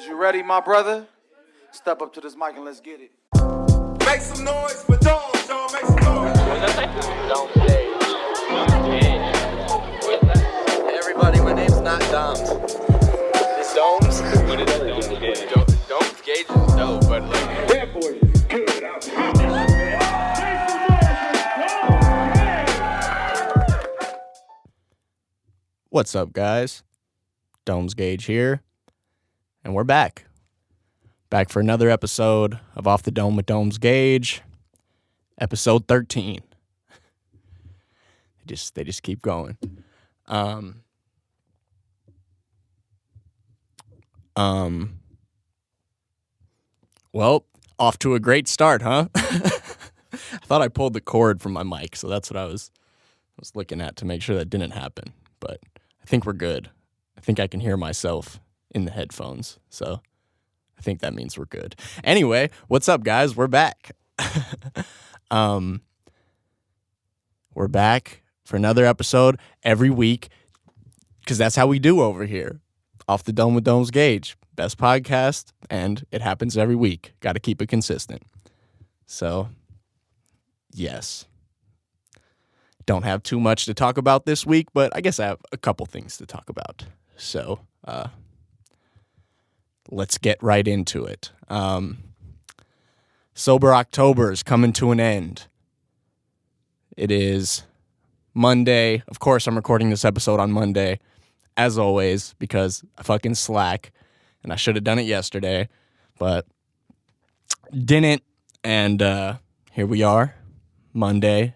Is you ready, my brother? Step up to this mic and let's get it. Make some noise for Domes, y'all. Make some noise. Hey everybody, my name's not Doms. It's Domes. What is that? Domes Gage is dope, but like... That boy is good. I'm What's up, guys? Domes Gage here, and we're back. Back for another episode of Off the Dome with Domes Gage, episode 13. They just keep going. Well, off to a great start, huh? I thought I pulled the cord from my mic, so that's what I was looking at to make sure that didn't happen. But I think we're good. I think I can hear myself in the headphones, so I think that means we're good. Anyway, what's up, guys? We're back. We're back for another episode every week, because that's how we do over here. Off the Dome with Domes Gage. Best podcast, and it happens every week. Got to keep it consistent. So, yes. Don't have too much to talk about this week, but I guess I have a couple things to talk about. So, let's get right into it. Sober October is coming to an end. It is Monday. Of course, I'm recording this episode on Monday, as always, because I fucking slack, and I should have done it yesterday, but didn't, and here we are, Monday,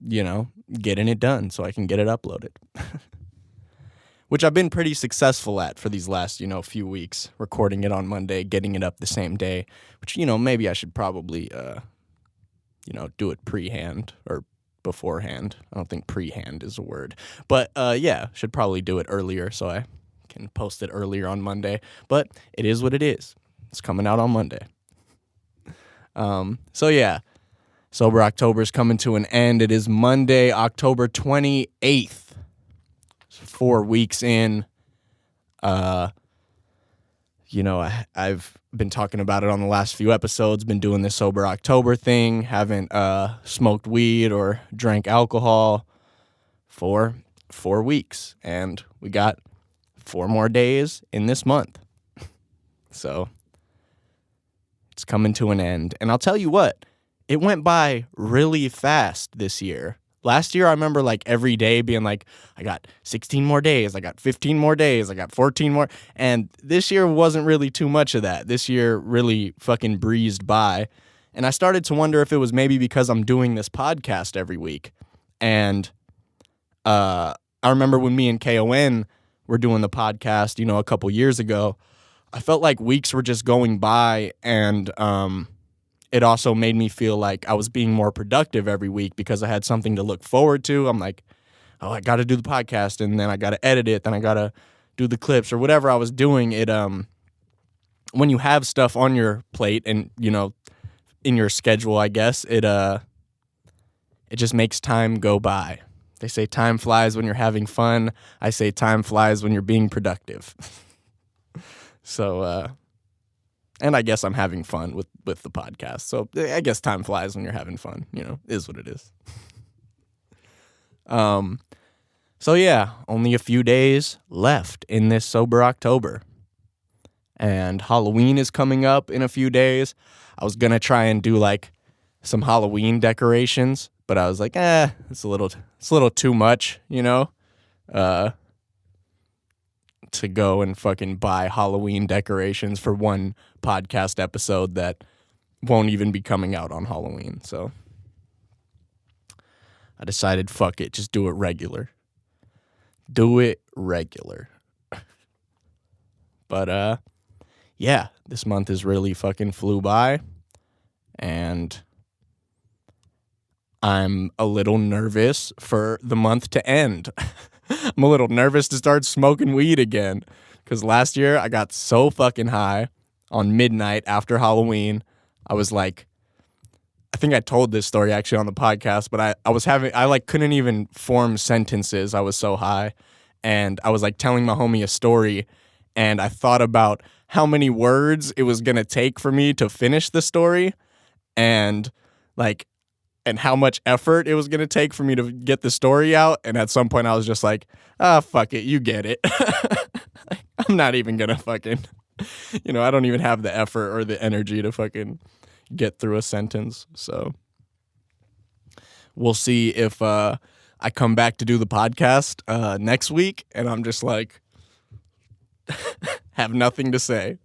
getting it done so I can get it uploaded. Which I've been pretty successful at for these last, few weeks, recording it on Monday, getting it up the same day, which, maybe I should probably, do it pre-hand or beforehand. I don't think pre-hand is a word, but, should probably do it earlier so I can post it earlier on Monday, but it is what it is. It's coming out on Monday. Sober October is coming to an end. It is Monday, October 28th. 4 weeks in. I've been talking about it on the last few episodes, been doing this Sober October thing, haven't smoked weed or drank alcohol for 4 weeks, and we got 4 more days in this month. So it's coming to an end. And I'll tell you what, it went by really fast this year. Last year, I remember every day being like, I got 16 more days, I got 15 more days, I got 14 more. And this year wasn't really too much of that. This year really fucking breezed by. And I started to wonder if it was maybe because I'm doing this podcast every week. And I remember when me and KON were doing the podcast, a couple years ago, I felt like weeks were just going by, and it also made me feel like I was being more productive every week because I had something to look forward to. I'm like, oh, I got to do the podcast, and then I got to edit it, then I got to do the clips or whatever I was doing. It when you have stuff on your plate and, in your schedule, I guess, it just makes time go by. They say time flies when you're having fun. I say time flies when you're being productive. So, and I guess I'm having fun with the podcast. So I guess time flies when you're having fun, is what it is. So yeah, only a few days left in this Sober October. And Halloween is coming up in a few days. I was going to try and do some Halloween decorations, but I was like, it's a little too much, to go and fucking buy Halloween decorations for one podcast episode that won't even be coming out on Halloween. So I decided, fuck it, just do it regular. Do it regular. But, this month has really fucking flew by, and I'm a little nervous for the month to end. I'm a little nervous to start smoking weed again, because last year I got so fucking high on midnight after Halloween. I was like, I think I told this story actually on the podcast, but I couldn't even form sentences. I was so high. and I was like telling my homie a story, and I thought about how many words it was gonna take for me to finish the story, and like, and how much effort it was gonna take for me to get the story out. And at some point, I was just like, fuck it, you get it. I'm not even gonna fucking, I don't even have the effort or the energy to fucking get through a sentence. So we'll see if I come back to do the podcast next week and I'm just like, have nothing to say.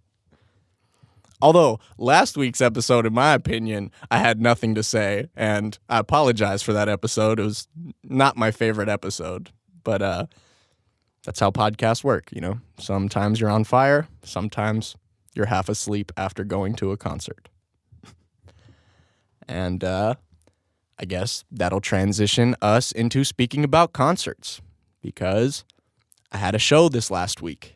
Although last week's episode, in my opinion, I had nothing to say, and I apologize for that episode. It was not my favorite episode, but that's how podcasts work, Sometimes you're on fire, sometimes you're half asleep after going to a concert. And I guess that'll transition us into speaking about concerts, because I had a show this last week,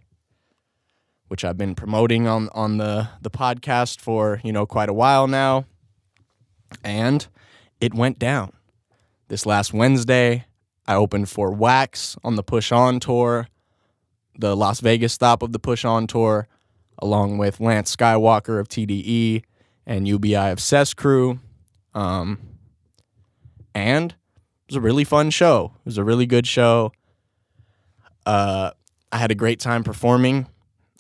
which I've been promoting on the podcast for, quite a while now. And it went down. This last Wednesday, I opened for Wax on the Push On tour, the Las Vegas stop of the Push On tour, along with Lance Skiiiwalker of TDE and UBI of Cess Crew. And it was a really fun show. It was a really good show. I had a great time performing.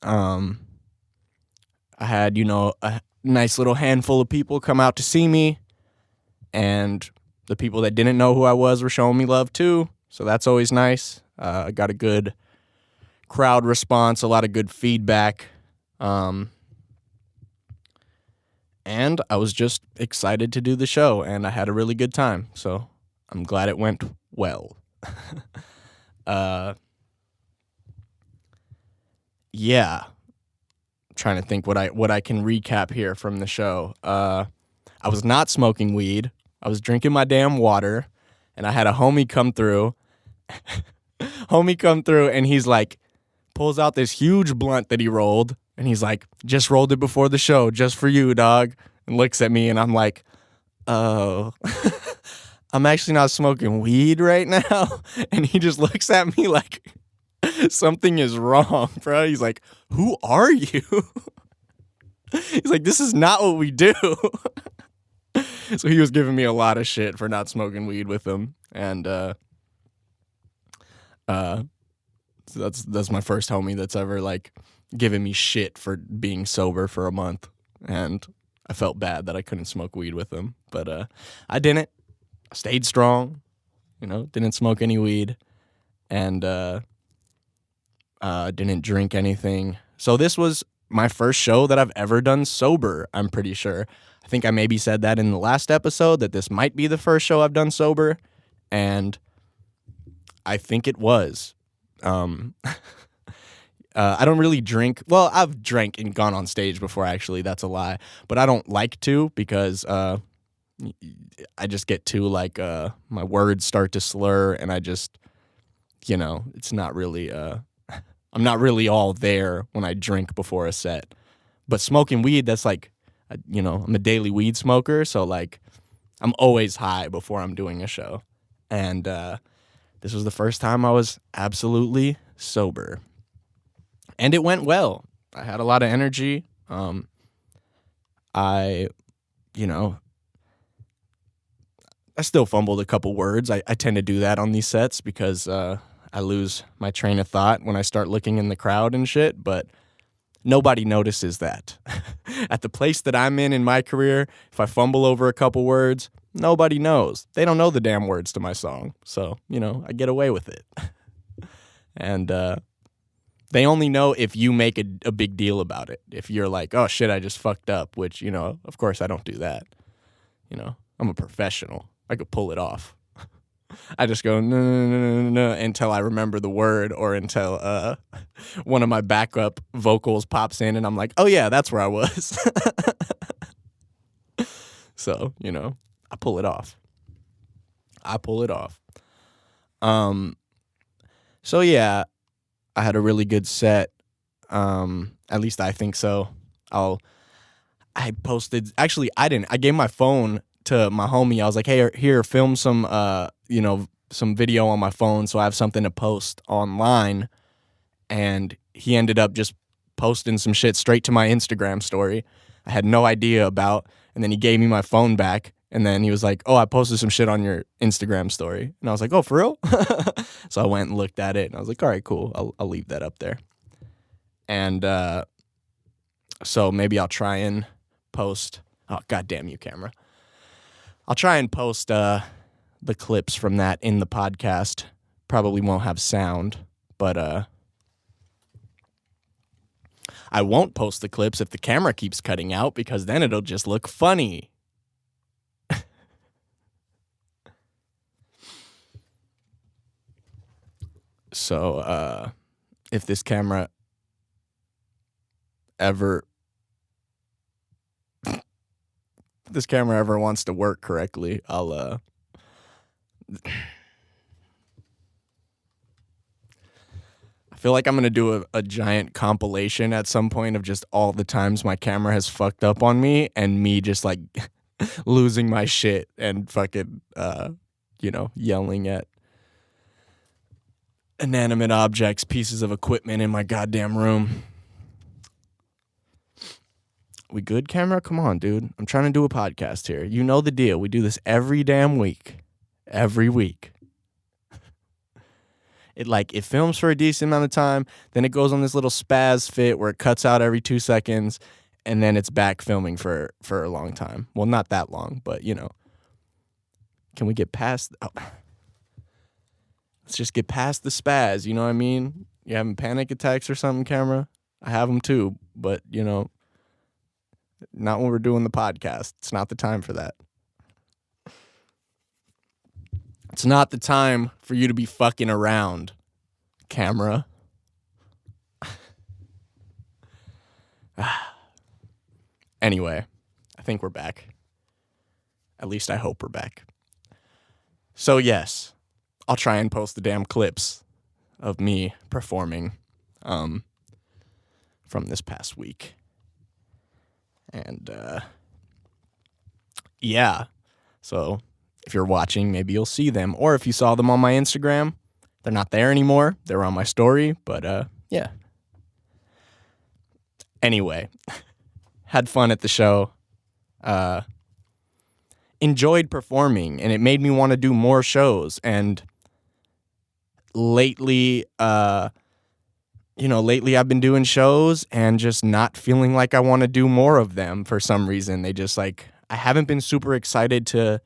I had, a nice little handful of people come out to see me, and the people that didn't know who I was were showing me love too. So that's always nice. I got a good crowd response, a lot of good feedback. And I was just excited to do the show, and I had a really good time. So I'm glad it went well. Yeah. I'm trying to think what I can recap here from the show. I was not smoking weed. I was drinking my damn water, and I had a homie come through. And he's like, pulls out this huge blunt that he rolled, and he's like, just rolled it before the show, just for you, dog. And looks at me, and I'm like, oh, I'm actually not smoking weed right now. And he just looks at me like something is wrong, bro. He's like, who are you? He's like, this is not what we do. So he was giving me a lot of shit for not smoking weed with him. And that's my first homie that's ever like given me shit for being sober for a month. And I felt bad that I couldn't smoke weed with him, but I didn't. I stayed strong, didn't smoke any weed, and didn't drink anything. So this was my first show that I've ever done sober, I'm pretty sure. I think I maybe said that in the last episode, that this might be the first show I've done sober, and I think it was. I don't really drink. Well, I've drank and gone on stage before, actually. That's a lie. But I don't like to, because I just get too, like, my words start to slur, and I just, it's not really, I'm not really all there when I drink before a set. But smoking weed, that's like, I'm a daily weed smoker, so, like, I'm always high before I'm doing a show. And this was the first time I was absolutely sober. And it went well. I had a lot of energy. I still fumbled a couple words. I tend to do that on these sets because I lose my train of thought when I start looking in the crowd and shit, but nobody notices that. At the place that I'm in my career, if I fumble over a couple words, nobody knows. They don't know the damn words to my song. So, I get away with it. And they only know if you make a big deal about it. If you're like, oh shit, I just fucked up, which, of course I don't do that. I'm a professional. I could pull it off. I just go, no, no, no, no, no, no, until I remember the word, or until one of my backup vocals pops in and I'm like, oh yeah, that's where I was. So, I pull it off. So yeah, I had a really good set. At least I think so. I posted, actually I didn't. I gave my phone to my homie. I was like, hey, here, film some, some video on my phone, so I have something to post online. And he ended up just posting some shit straight to my Instagram story I had no idea about. And then he gave me my phone back. And then he was like, oh, I posted some shit on your Instagram story. And I was like, oh, for real? So I went and looked at it. And I was like, all right, cool. I'll leave that up there. And so maybe I'll try and post. Oh, goddamn you, camera. I'll try and post the clips from that in the podcast. Probably won't have sound, but I won't post the clips if the camera keeps cutting out, because then it'll just look funny. So if this camera ever wants to work correctly, I'll I feel like I'm going to do a giant compilation at some point of just all the times my camera has fucked up on me, and me just like losing my shit and fucking yelling at inanimate objects, pieces of equipment in my goddamn room. We good, camera? Come on, dude. I'm trying to do a podcast here. You know the deal. We do this every damn week. Every week. It films for a decent amount of time, then it goes on this little spaz fit where it cuts out every 2 seconds, and then it's back filming for a long time. Well, not that long, but Can we get past... Oh. Let's just get past the spaz, you know what I mean? You having panic attacks or something, camera? I have them too, but, not when we're doing the podcast. It's not the time for that. It's not the time for you to be fucking around, camera. Anyway, I think we're back. At least I hope we're back. So yes, I'll try and post the damn clips of me performing from this past week. And yeah, so if you're watching, maybe you'll see them. Or if you saw them on my Instagram, they're not there anymore. They're on my story, but yeah. Anyway, had fun at the show. Enjoyed performing, and it made me want to do more shows. And lately I've been doing shows and just not feeling like I want to do more of them for some reason. They just I haven't been super excited to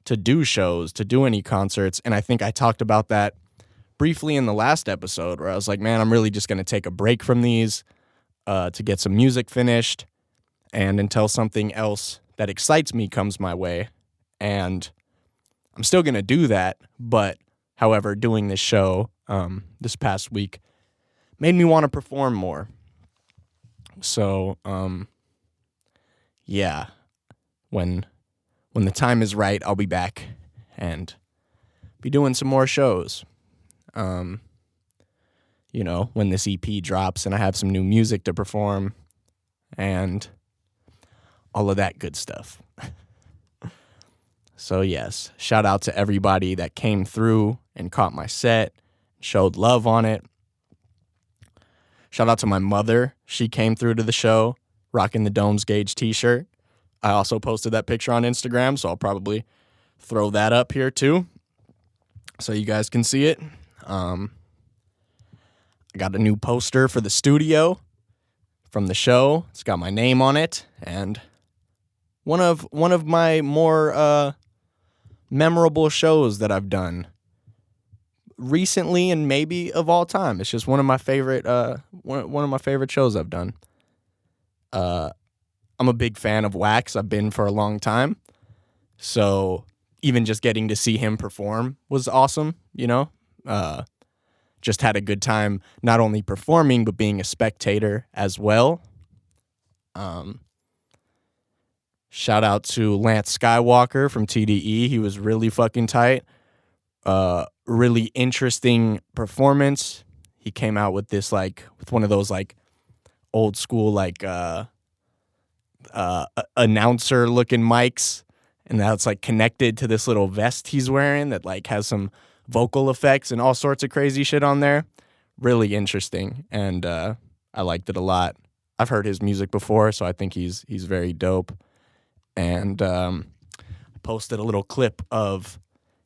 do shows, to do any concerts. And I think I talked about that briefly in the last episode, where I was like, man, I'm really just going to take a break from these to get some music finished, and until something else that excites me comes my way. And I'm still going to do that. But however, doing this show this past week made me want to perform more. So yeah, when the time is right, I'll be back and be doing some more shows. When this EP drops and I have some new music to perform and all of that good stuff. So yes, shout out to everybody that came through and caught my set, showed love on it. Shout out to my mother. She came through to the show rocking the Domes Gauge t-shirt. I also posted that picture on Instagram, so I'll probably throw that up here too, so you guys can see it. I got a new poster for the studio from the show. It's got my name on it, and one of my more memorable shows that I've done recently, and maybe of all time. It's just one of my favorite one of my favorite shows I've done. I'm a big fan of Wax. I've been for a long time. So even just getting to see him perform was awesome, Just had a good time not only performing, but being a spectator as well. Shout out to Lance Skiiiwalker from TDE. He was really fucking tight. Really interesting performance. He came out with this with one of those old school announcer looking mics, and that's like connected to this little vest he's wearing that like has some vocal effects and all sorts of crazy shit on there. Really interesting, and I liked it a lot. I've heard his music before, so I think he's very dope. And I posted a little clip of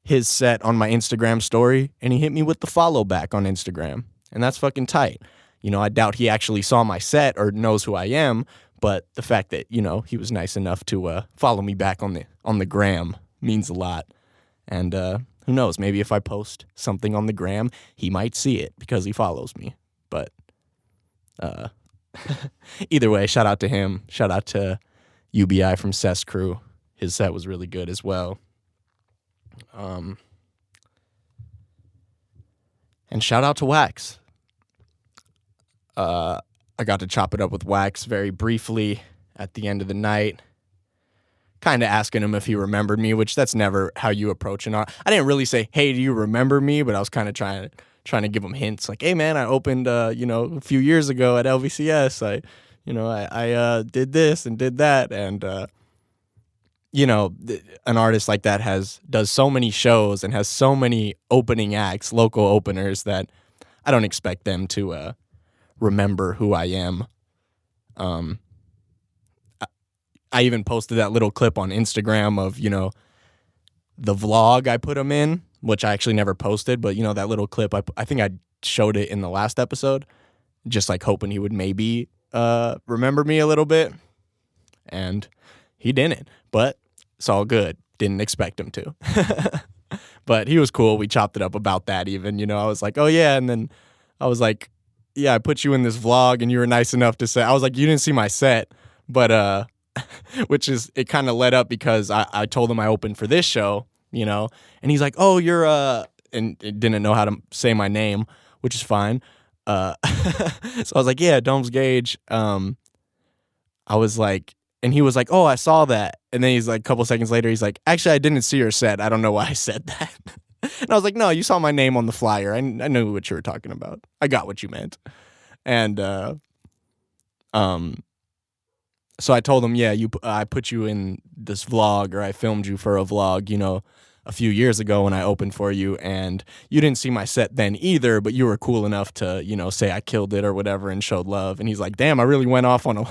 his set on my Instagram story, and he hit me with the follow back on Instagram, and that's fucking tight. You know, I doubt he actually saw my set or knows who I am, but the fact that, you know, he was nice enough to follow me back on the gram means a lot. And who knows, maybe if I post something on the gram, he might see it because he follows me. But either way, shout out to him. Shout out to UBI from Cess Crew. His set was really good as well. And shout out to Wax. I got to chop it up with Wax very briefly at the end of the night, kind of asking him if he remembered me, which that's never how you approach an art. I didn't really say, hey, do you remember me? But I was kind of trying to give him hints like, hey, man, I opened, a few years ago at LVCS. I did this and did that. And, an artist like that does so many shows and has so many opening acts, local openers, that I don't expect them to remember who I am. I even posted that little clip on Instagram of, the vlog I put him in, which I actually never posted, but, that little clip, I think I showed it in the last episode, just like hoping he would maybe remember me a little bit. And he didn't, but it's all good. Didn't expect him to. But he was cool. We chopped it up about that even, I was like, oh yeah. And then I was like, yeah, I put you in this vlog and you were nice enough to say, I was like, you didn't see my set, but, which is, it kind of led up because I told him I opened for this show, and he's like, oh, you're, and didn't know how to say my name, which is fine. So I was like, yeah, Domes Gage. I was like, and he was like, oh, I saw that. And then he's like, a couple seconds later, he's like, actually, I didn't see your set. I don't know why I said that. And I was like, no, you saw my name on the flyer. I knew what you were talking about. I got what you meant. And so I told him, yeah, I put you in this vlog, or I filmed you for a vlog, a few years ago when I opened for you, and you didn't see my set then either, but you were cool enough to, say I killed it or whatever and showed love. And he's like, damn, I really went off on a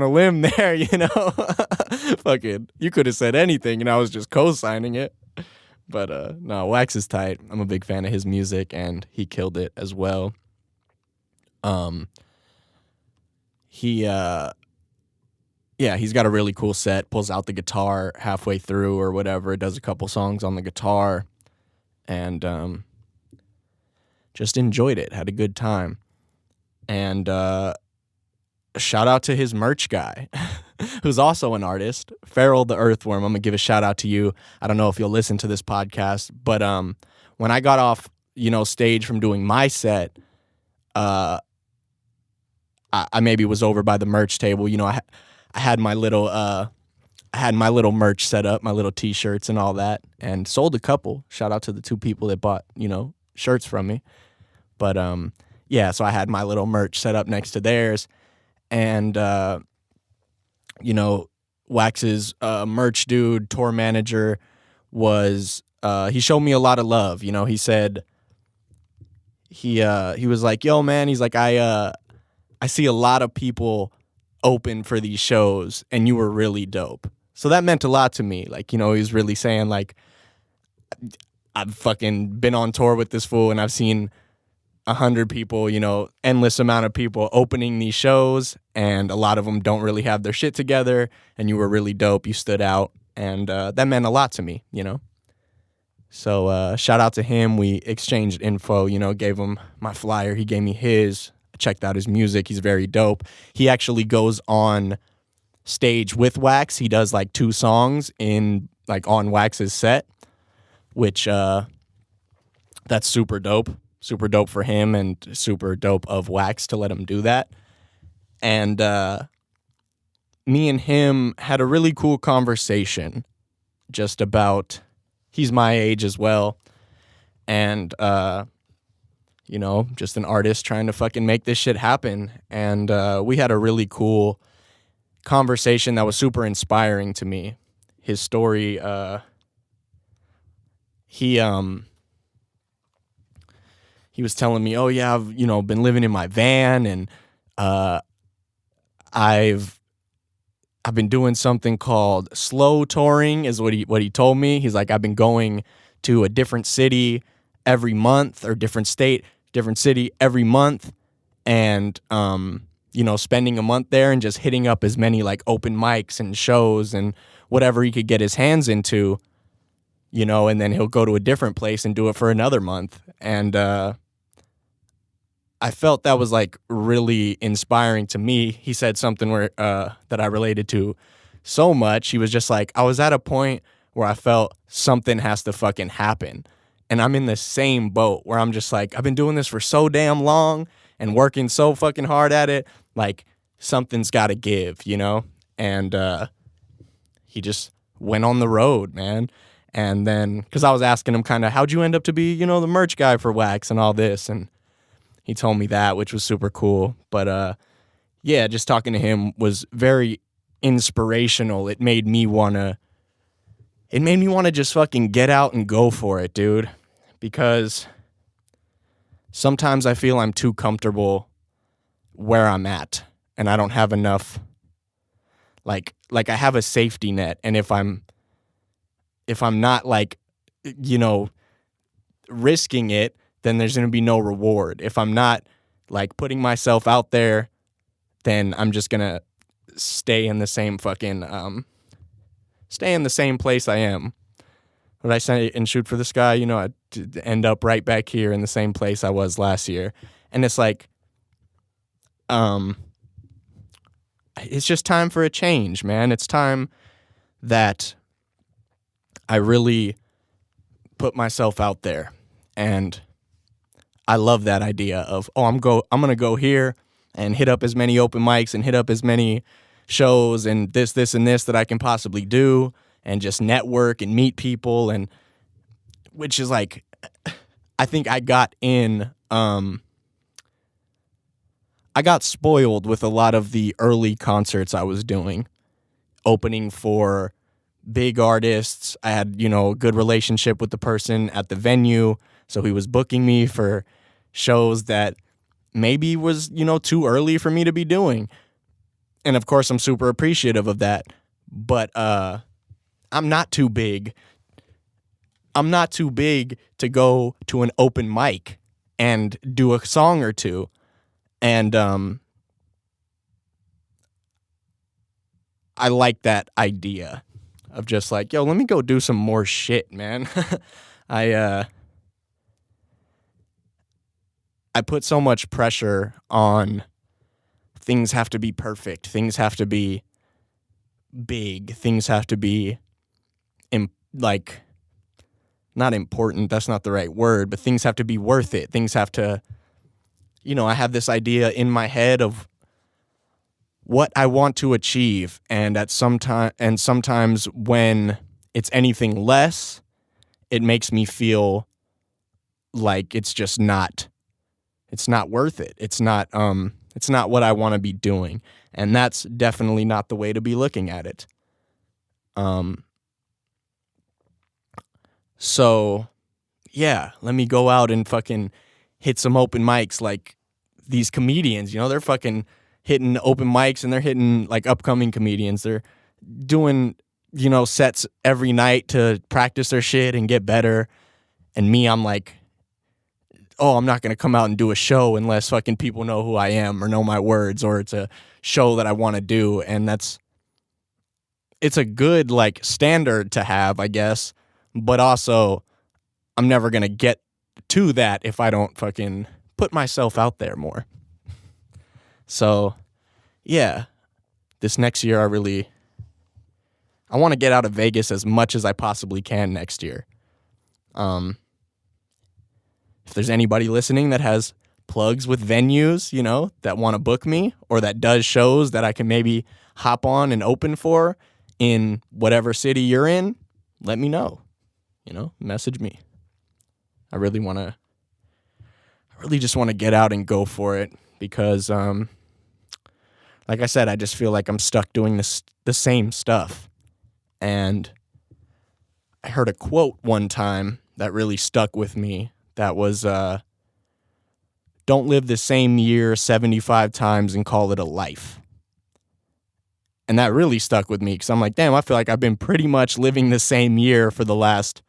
limb there, Fucking, you could have said anything and I was just co-signing it. But no, Wax is tight. I'm a big fan of his music, and he killed it as well. He's got a really cool set, pulls out the guitar halfway through or whatever, does a couple songs on the guitar, and just enjoyed it, had a good time. And shout out to his merch guy, who's also an artist, Farrell the Earthworm. I'm going to give a shout out to you. I don't know if you'll listen to this podcast, but when I got off, stage from doing my set, I maybe was over by the merch table. I had my little merch set up, my little T-shirts and all that, and sold a couple. Shout out to the two people that bought, shirts from me. But so I had my little merch set up next to theirs, and Wax's merch dude, tour manager, was he showed me a lot of love. He said he was like, yo man, he's like, I see a lot of people open for these shows, and you were really dope. So that meant a lot to me. Like, he was really saying, like, I've fucking been on tour with this fool, and I've seen 100 people, endless amount of people opening these shows, and a lot of them don't really have their shit together, and you were really dope. You stood out, and that meant a lot to me, So shout out to him. We exchanged info, gave him my flyer. He gave me his. Checked out his music. He's very dope. He actually goes on stage with Wax. He does like 2 songs on Wax's set, which that's super dope. Super dope for him, and super dope of Wax to let him do that. And me and him had a really cool conversation just about, he's my age as well, and just an artist trying to fucking make this shit happen. And we had a really cool conversation that was super inspiring to me. his story. He was telling me, oh yeah, I've been living in my van, and I've been doing something called slow touring, is what he told me. He's like, I've been going to a different city every month, or different state, different city every month, and spending a month there and just hitting up as many like open mics and shows and whatever he could get his hands into, and then he'll go to a different place and do it for another month. And I felt that was like really inspiring to me. He said something where that I related to so much. He was just like, I was at a point where I felt something has to fucking happen. And I'm in the same boat where I'm just like, I've been doing this for so damn long and working so fucking hard at it. Like, something's got to give, And he just went on the road, man. And then, because I was asking him kind of, how'd you end up to be, the merch guy for Wax and all this? And he told me that, which was super cool. But yeah, just talking to him was very inspirational. It made me want to just fucking get out and go for it, dude. Because sometimes I feel I'm too comfortable where I'm at, and I don't have enough, like I have a safety net. And if I'm not like, risking it, then there's going to be no reward. If I'm not like putting myself out there, then I'm just going to stay in the same fucking, stay in the same place I am. What I say and shoot for the sky, I'd end up right back here in the same place I was last year. And it's like, it's just time for a change, man. It's time that I really put myself out there. And I love that idea of, I'm going to go here and hit up as many open mics and hit up as many shows and this, and this that I can possibly do, and just network and meet people. And which is like, I think I got spoiled with a lot of the early concerts I was doing, opening for big artists. I had, a good relationship with the person at the venue, so he was booking me for shows that maybe was, too early for me to be doing. And of course, I'm super appreciative of that. But I'm not too big. I'm not too big to go to an open mic and do a song or two. And I like that idea of just like, yo, let me go do some more shit, man. I put so much pressure on things have to be perfect. Things have to be big. Things have to be not important. That's not the right word, but things have to be worth it. Things have to, I have this idea in my head of what I want to achieve. And sometimes when it's anything less, it makes me feel like it's not worth it. It's not what I want to be doing. And that's definitely not the way to be looking at it. So yeah, let me go out and fucking hit some open mics like these comedians, they're fucking hitting open mics, and they're hitting like upcoming comedians. They're doing, sets every night to practice their shit and get better. And me, I'm like, I'm not going to come out and do a show unless fucking people know who I am or know my words, or it's a show that I want to do. And it's a good like standard to have, I guess. But also, I'm never going to get to that if I don't fucking put myself out there more. So, yeah, this next year I want to get out of Vegas as much as I possibly can next year. If there's anybody listening that has plugs with venues, that want to book me, or that does shows that I can maybe hop on and open for in whatever city you're in, let me know. Message me. I really just want to get out and go for it because, like I said, I just feel like I'm stuck doing the same stuff. And I heard a quote one time that really stuck with me that was, don't live the same year 75 times and call it a life. And that really stuck with me because I'm like, damn, I feel like I've been pretty much living the same year for the last,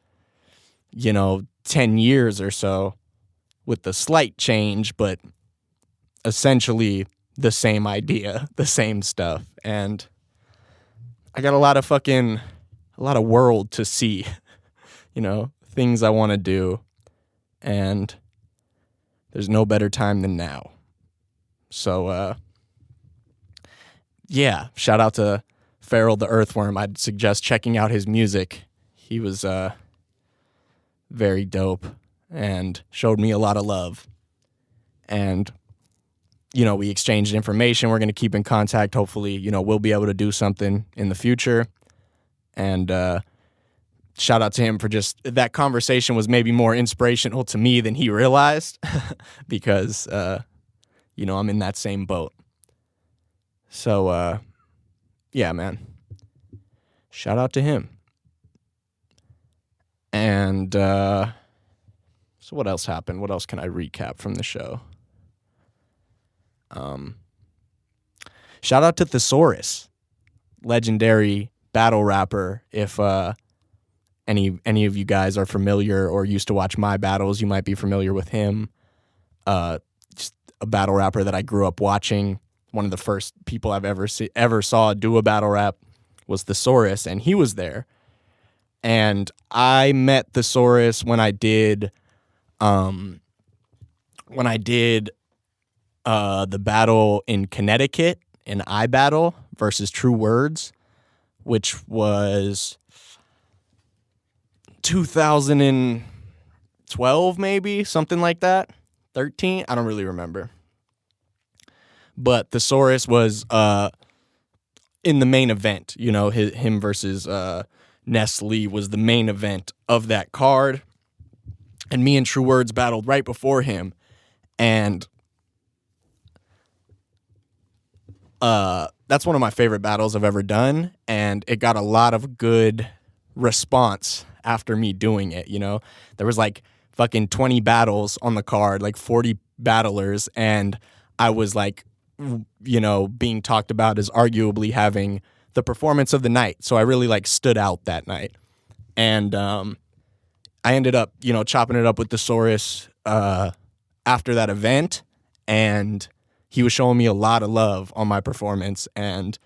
10 years or so, with the slight change, but essentially the same idea, the same stuff. And I got a lot of world to see, things I want to do. And there's no better time than now. So, yeah, shout out to Farrell the Earthworm. I'd suggest checking out his music. He was very dope and showed me a lot of love. And, we exchanged information. We're going to keep in contact. Hopefully, we'll be able to do something in the future. And shout out to him for just that conversation was maybe more inspirational to me than he realized because, I'm in that same boat. So, yeah, man. Shout out to him. And so what else happened? What else can I recap from the show? Shout out to Thesaurus, legendary battle rapper. If any of you guys are familiar or used to watch my battles, you might be familiar with him. Just a battle rapper that I grew up watching. One of the first people I've ever saw do a battle rap was Thesaurus, and he was there. And I met Thesaurus when I did the battle in Connecticut in iBattle versus True Words, which was 2012 maybe, something like that. 13, I don't really remember. But Thesaurus was in the main event, him versus Nestle was the main event of that card. And me and True Words battled right before him. And that's one of my favorite battles I've ever done. And it got a lot of good response after me doing it, There was like fucking 20 battles on the card, like 40 battlers. And I was like, being talked about as arguably having the performance of the night. So I really stood out that night. And I ended up, chopping it up with Thesaurus after that event. And he was showing me a lot of love on my performance. And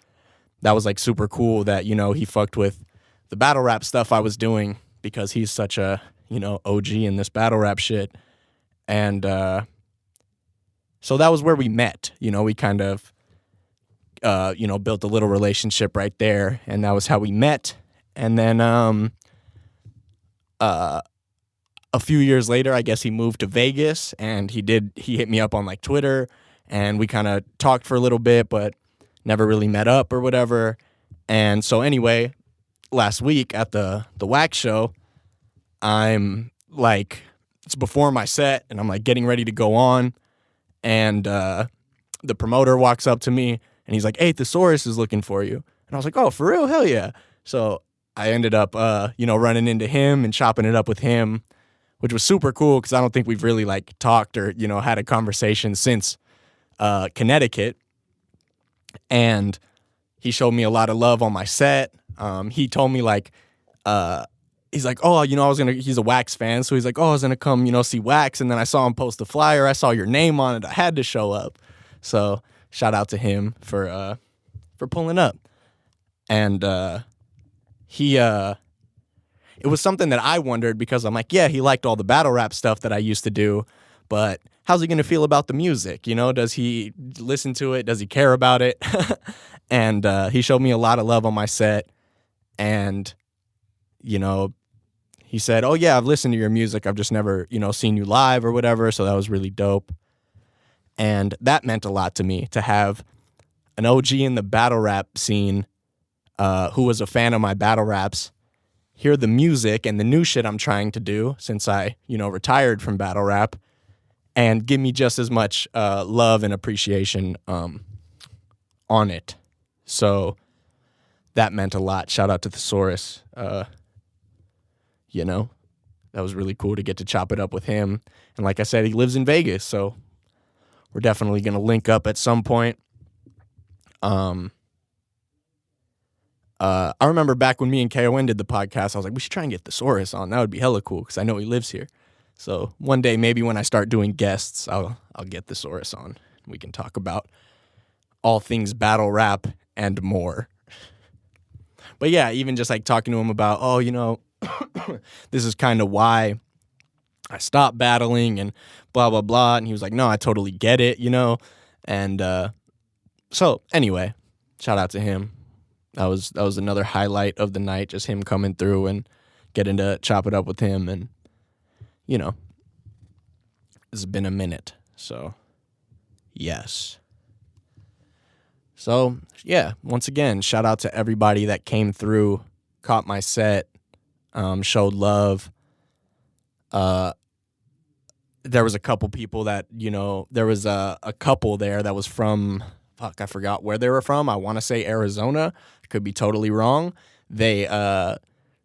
that was super cool that, he fucked with the battle rap stuff I was doing because he's such a, OG in this battle rap shit. And so that was where we met. We kind of, built a little relationship right there. And that was how we met. And then a few years later, I guess he moved to Vegas and he hit me up on Twitter and we kind of talked for a little bit, but never really met up or whatever. And so anyway, last week at the Wax show, I'm it's before my set and I'm getting ready to go on. And the promoter walks up to me and he's like, "Hey, Thesaurus is looking for you." And I was like, "Oh, for real? Hell yeah." So I ended up, running into him and chopping it up with him, which was super cool because I don't think we've really talked or, had a conversation since Connecticut. And he showed me a lot of love on my set. He told me he's like, "Oh, he's a Wax fan." So he's like, "Oh, I was going to come, see Wax." And then I saw him post the flyer. I saw your name on it. I had to show up. So shout out to him for pulling up. And it was something that I wondered because I'm like, yeah, he liked all the battle rap stuff that I used to do, but how's he going to feel about the music? Does he listen to it? Does he care about it? And he showed me a lot of love on my set. And, he said, "Oh, yeah, I've listened to your music. I've just never, seen you live or whatever." So that was really dope. And that meant a lot to me to have an OG in the battle rap scene who was a fan of my battle raps hear the music and the new shit I'm trying to do since I, retired from battle rap and give me just as much love and appreciation on it. So that meant a lot. Shout out to Thesaurus. You know, that was really cool to get to chop it up with him. And like I said, he lives in Vegas, so we're definitely going to link up at some point. I remember back when me and KON did the podcast, I was like, we should try and get Thesaurus on. That would be hella cool because I know he lives here. So one day, maybe when I start doing guests, I'll get Thesaurus on. We can talk about all things battle rap and more. But yeah, even just like talking to him about, oh, you know, this is kind of why I stopped battling and blah, blah, blah. And he was like, no, I totally get it, you know. And so anyway, shout out to him. That was another highlight of the night, just him coming through and getting to chop it up with him. And, you know, it's been a minute. So, yes. So, yeah, once again, shout out to everybody that came through, caught my set, showed love. There was a couple people that, you know, there was a couple there that was from, I forgot where they were from. I want to say Arizona. Could be totally wrong. They,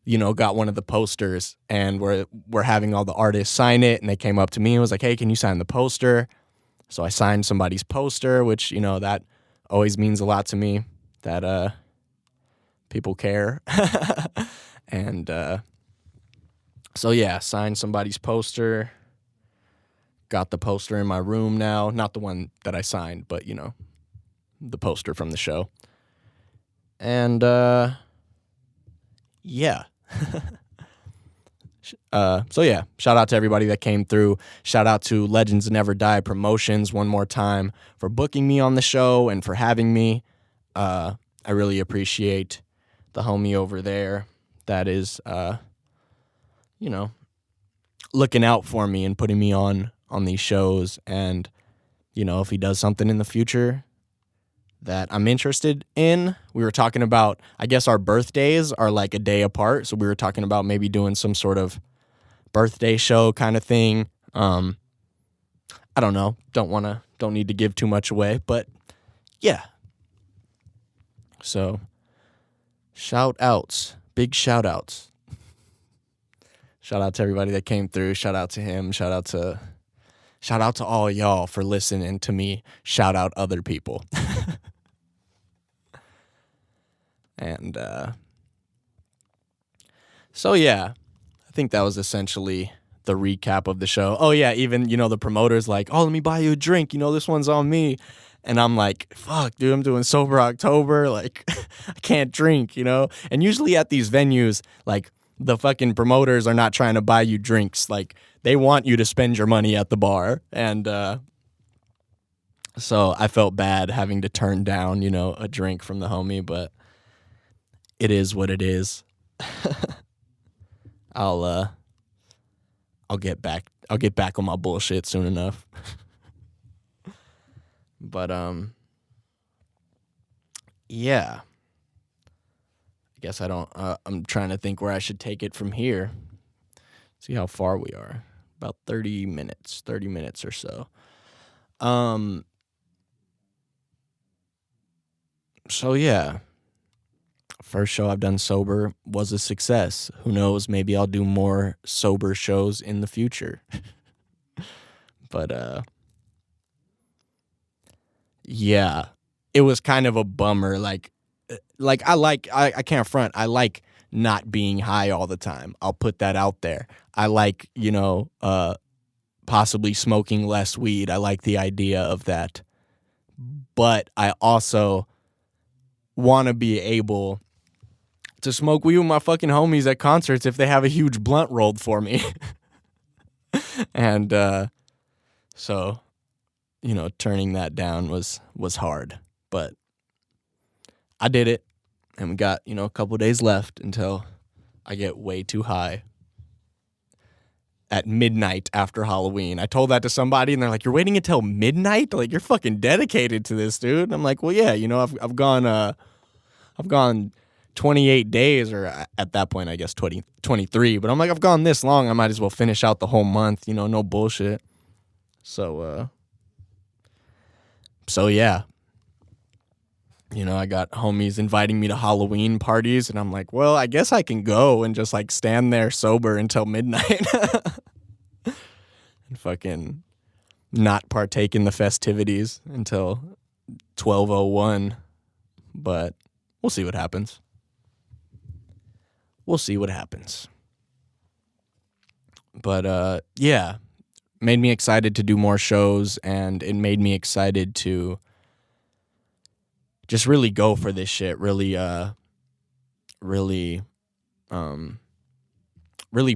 you know, got one of the posters and we're having all the artists sign it. And they came up to me and was like, hey, can you sign the poster? So I signed somebody's poster, which, you know, that always means a lot to me that people care. And so, yeah, signed somebody's poster. Got the poster in my room now. Not the one that I signed, but, you know, the poster from the show. And, yeah. So, yeah, shout out to everybody that came through. Shout out to Legends Never Die Promotions one more time for booking me on the show and for having me. I really appreciate the homie over there that is, you know, looking out for me and putting me on these shows. And, you know, if he does something in the future that I'm interested in, we were talking about, I guess our birthdays are like a day apart. So we were talking about maybe doing some sort of birthday show kind of thing. I don't know. Don't need to give too much away, but yeah. So shout outs, big shout outs. Shout out to everybody that came through. Shout out to him. Shout out to all y'all for listening to me. Shout out other people. And so, yeah, I think that was essentially the recap of the show. Oh, yeah, even, you know, the promoter's like, oh, let me buy you a drink. You know, this one's on me. And I'm like, fuck, dude, I'm doing Sober October. Like, I can't drink, you know. And usually at these venues, like, the fucking promoters are not trying to buy you drinks. Like, they want you to spend your money at the bar. And so I felt bad having to turn down, you know, a drink from the homie, but it is what it is. I'll get back on my bullshit soon enough. But yeah. I guess I don't I'm trying to think where I should take it from here. See how far we are. About 30 minutes or so. So yeah. First show I've done sober was a success. Who knows? Maybe I'll do more sober shows in the future. But yeah, it was kind of a bummer. Like I can't front. I like not being high all the time. I'll put that out there. I like, you know, possibly smoking less weed. I like the idea of that. But I also want to be able to smoke weed with my fucking homies at concerts if they have a huge blunt rolled for me. And so, you know, turning that down was hard. But I did it, and we got, you know, a couple days left until I get way too high at midnight after Halloween. I told that to somebody, and they're like, "You're waiting until midnight? Like, you're fucking dedicated to this, dude." And I'm like, "Well, yeah, you know, I've gone 28 days, or at that point, I guess 23. But I'm like, I've gone this long, I might as well finish out the whole month, you know, no bullshit." So yeah. I got homies inviting me to Halloween parties, and I'm like, well, I guess I can go and just like stand there sober until midnight and fucking not partake in the festivities until 12:01. But we'll see what happens. We'll see what happens. But yeah, made me excited to do more shows, and it made me excited to just really go for this shit. Really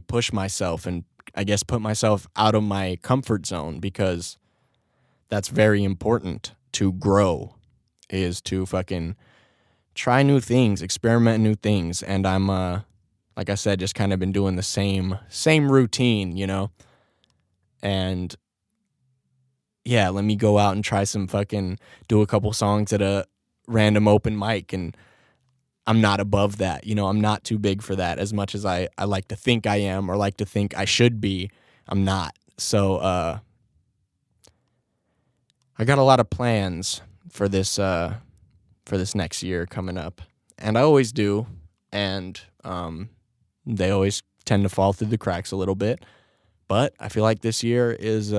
push myself, and I guess put myself out of my comfort zone, because that's very important to grow, is to fucking try new things, experiment new things. And I'm like I said, just kind of been doing the same routine, and yeah, let me go out and try some fucking, do a couple songs at a random open mic, and I'm not above that. I'm not too big for that. As much as I like to think I am, or like to think I should be, I'm not. So I got a lot of plans for this next year coming up, and I always do, and they always tend to fall through the cracks a little bit. But I feel like this year is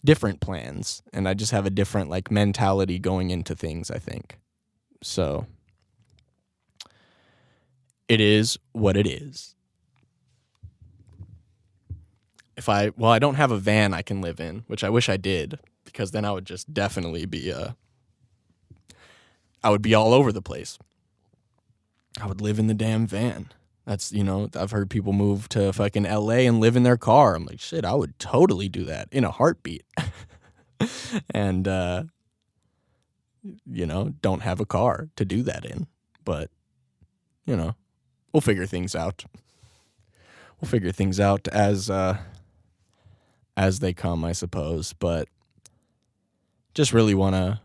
different plans, and I just have a different like mentality going into things, I think. So it is what it is. I don't have a van I can live in, which I wish I did, because then I would just definitely be I would be all over the place. I would live in the damn van. That's, I've heard people move to fucking LA and live in their car. I'm like, shit, I would totally do that in a heartbeat. And, don't have a car to do that in. But, we'll figure things out. We'll figure things out as they come, I suppose. But just really wanna,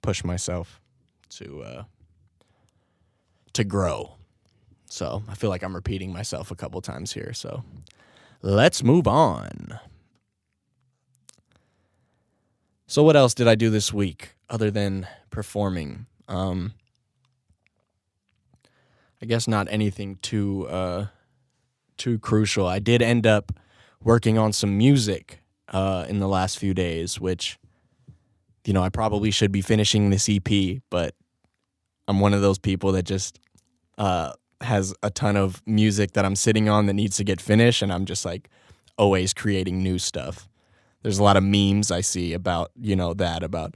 push myself to grow. So I feel like I'm repeating myself a couple times here. So let's move on. So what else did I do this week other than performing? I guess not anything too crucial. I did end up working on some music in the last few days, which, I probably should be finishing this EP, but I'm one of those people that just has a ton of music that I'm sitting on that needs to get finished, and I'm just like always creating new stuff. There's a lot of memes I see about, about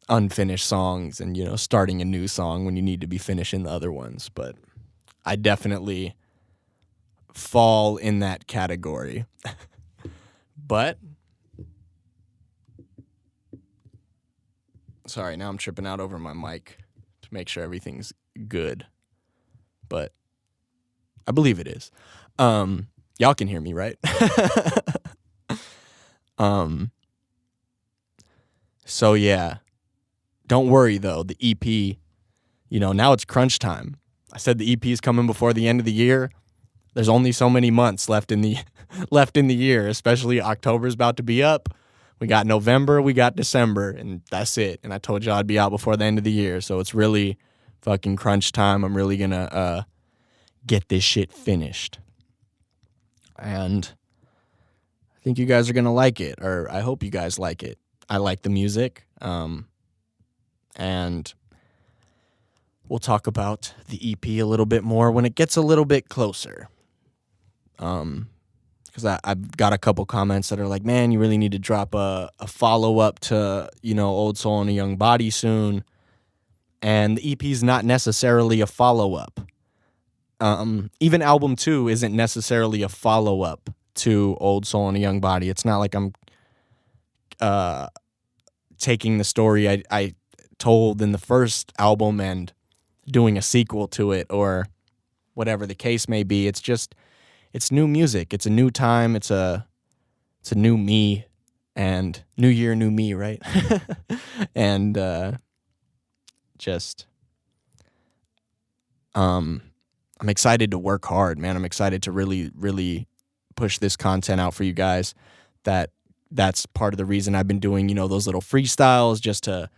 unfinished songs and, starting a new song when you need to be finishing the other ones. But I definitely fall in that category. But sorry, now I'm tripping out over my mic to make sure everything's good. But I believe it is. Y'all can hear me, right? So yeah, don't worry though. The EP, now it's crunch time. I said the EP is coming before the end of the year. There's only so many months left in the year, especially October's about to be up. We got November, we got December, and that's it. And I told you I'd be out before the end of the year, so it's really fucking crunch time. I'm really gonna get this shit finished. And I think you guys are gonna like it, or I hope you guys like it. I like the music, and we'll talk about the EP a little bit more when it gets a little bit closer. Because I've got a couple comments that are like, man, you really need to drop a follow-up to, Old Soul and a Young Body soon. And the EP is not necessarily a follow-up. Even album 2 isn't necessarily a follow-up to Old Soul and a Young Body. It's not like I'm taking the story I told in the first album and doing a sequel to it, or whatever the case may be. It's just, it's new music. It's a new time. It's a new me, and new year, new me, right? And I'm excited to work hard, man. I'm excited to really, really push this content out for you guys that that's part of the reason I've been doing, those little freestyles just to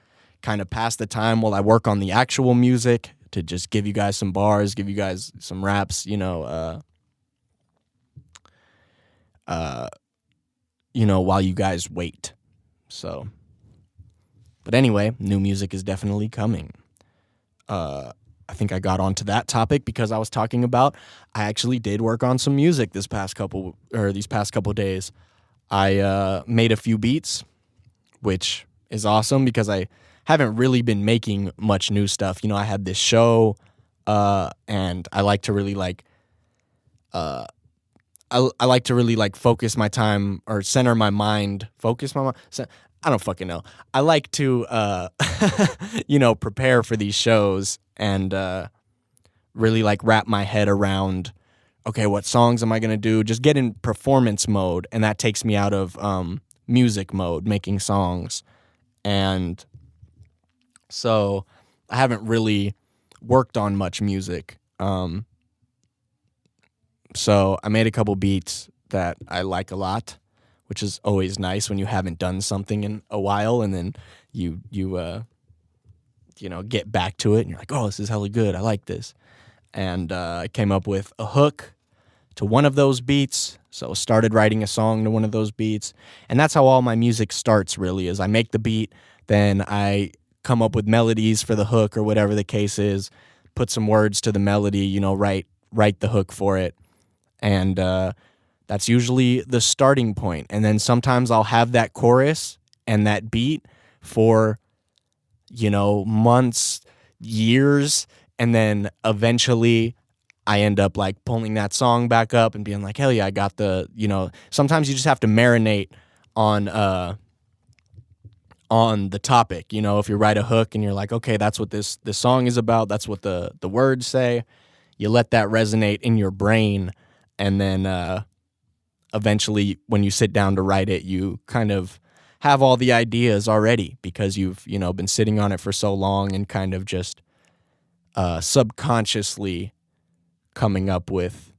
kind of pass the time while I work on the actual music, to just give you guys some bars, give you guys some raps, while you guys wait. So, but anyway, new music is definitely coming. I think I got onto that topic because I was talking about I actually did work on some music these past couple days. I made a few beats, which is awesome because I haven't really been making much new stuff. I had this show, and I like to really I like to really focus my time or center my mind. I don't fucking know. I like to prepare for these shows and really wrap my head around, okay, what songs am I gonna do? Just get in performance mode, and that takes me out of music mode, making songs. And so I haven't really worked on much music. So I made a couple beats that I like a lot, which is always nice when you haven't done something in a while, and then you get back to it, and you're like, oh, this is hella good. I like this. And I came up with a hook to one of those beats, so started writing a song to one of those beats. And that's how all my music starts, really, is I make the beat, then I come up with melodies for the hook or whatever the case is, put some words to the melody, write the hook for it. And that's usually the starting point. And then sometimes I'll have that chorus and that beat for, months, years, and then eventually I end up pulling that song back up and being like, hell yeah, I got sometimes you just have to marinate on the topic. If you write a hook and you're like, okay, that's what this song is about, that's what the words say, you let that resonate in your brain, and then eventually when you sit down to write it, you kind of have all the ideas already because you've been sitting on it for so long and kind of just subconsciously coming up with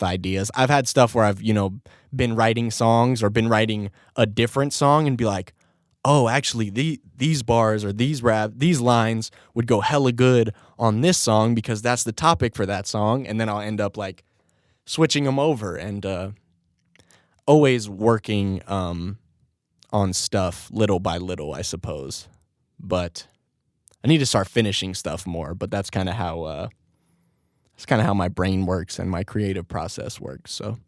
ideas. I've had stuff where I've been writing songs or been writing a different song and be like, oh, actually these bars or these lines would go hella good on this song because that's the topic for that song, and then I'll end up switching them over, and always working on stuff little by little, I suppose. But I need to start finishing stuff more, but that's kind of how my brain works and my creative process works. So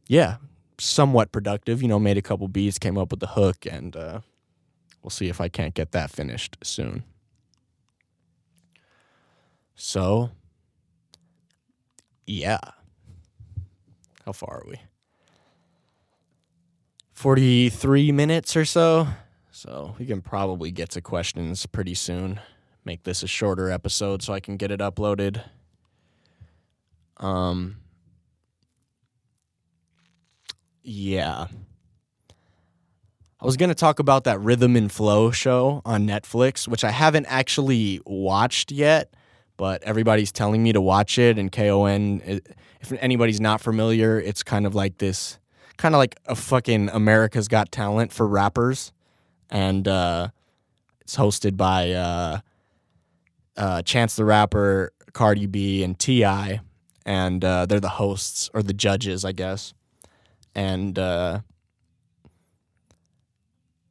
yeah, somewhat productive, made a couple beats, came up with the hook, and we'll see if I can't get that finished soon. So yeah. How far are we? 43 minutes or so. So we can probably get to questions pretty soon. Make this a shorter episode so I can get it uploaded. Yeah. I was going to talk about that Rhythm and Flow show on Netflix, which I haven't actually watched yet, but everybody's telling me to watch it. And KON, if anybody's not familiar, it's kind of like this, kind of like a fucking America's Got Talent for rappers. And it's hosted by Chance the Rapper, Cardi B, and T.I., and they're the hosts, or the judges, I guess. And I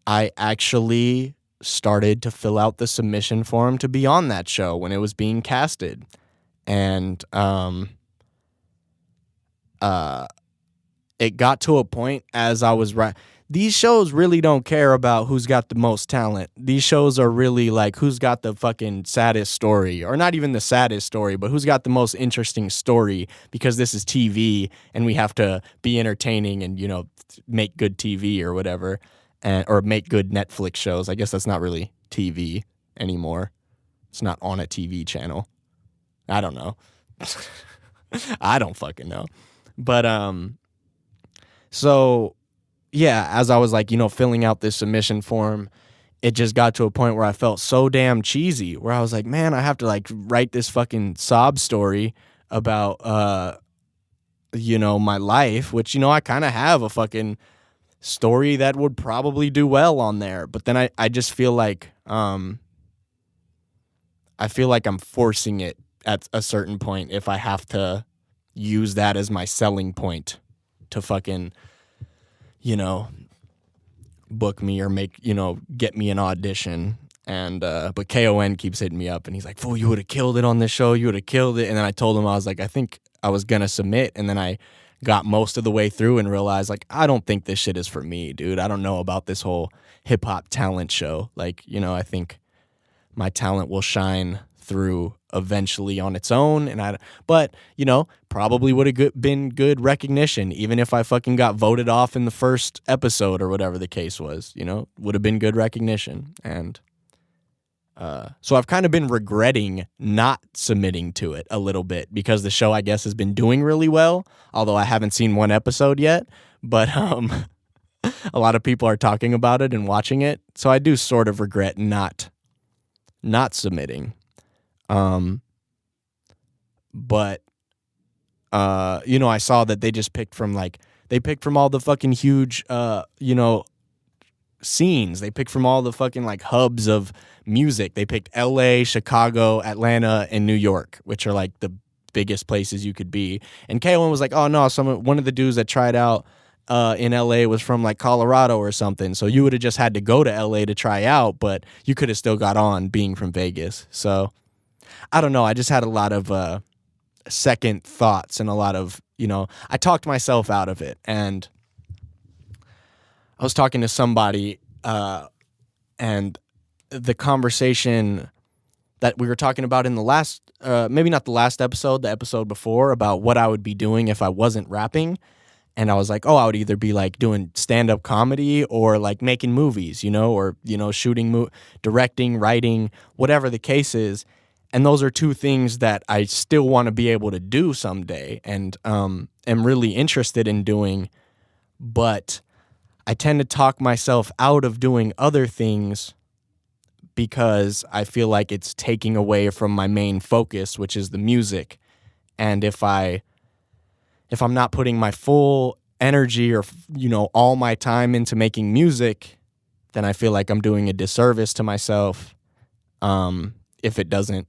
actually started to fill out the submission form to be on that show when it was being casted. And it got to a point as I was these shows really don't care about who's got the most talent. These shows are really like who's got the fucking saddest story, or not even the saddest story, but who's got the most interesting story, because this is TV and we have to be entertaining and, make good TV or whatever, or make good Netflix shows. I guess that's not really TV anymore. It's not on a TV channel. I don't know. I don't fucking know. But, so yeah, as I was filling out this submission form, it just got to a point where I felt so damn cheesy, where I was like, man, I have to write this fucking sob story about, my life, which, I kind of have a fucking story that would probably do well on there. But then I just feel like I'm forcing it at a certain point if I have to use that as my selling point to fucking, book me or get me an audition. And but KON keeps hitting me up and he's like, "Fool, you would have killed it on this show. You would have killed it." And then I told him, I was like, I think I was gonna submit, and then I got most of the way through and realized, like, I don't think this shit is for me, dude. I don't know about this whole hip hop talent show. Like, I think my talent will shine through eventually on its own, but probably would have been good recognition, even if I fucking got voted off in the first episode or whatever the case was. Would have been good recognition. And so I've kind of been regretting not submitting to it a little bit because the show, I guess, has been doing really well, although I haven't seen one episode yet. But a lot of people are talking about it and watching it, so I do sort of regret not submitting. But I saw that they just picked from all the fucking huge scenes. They picked from all the fucking like hubs of music. They picked LA, Chicago, Atlanta, and New York, which are like the biggest places you could be. And KON was like, "Oh no, one of the dudes that tried out in LA was from like Colorado or something. So you would have just had to go to LA to try out, but you could have still got on being from Vegas." So I don't know. I just had a lot of second thoughts and a lot of, I talked myself out of it. And I was talking to somebody and the conversation that we were talking about in the last, maybe not the last episode, the episode before, about what I would be doing if I wasn't rapping. And I was like, I would either be like doing stand-up comedy or like making movies, or, shooting, directing, writing, whatever the case is. And those are two things that I still want to be able to do someday and am really interested in doing. But I tend to talk myself out of doing other things because I feel like it's taking away from my main focus, which is the music. And if I'm not putting my full energy or, all my time into making music, then I feel like I'm doing a disservice to myself. If it doesn't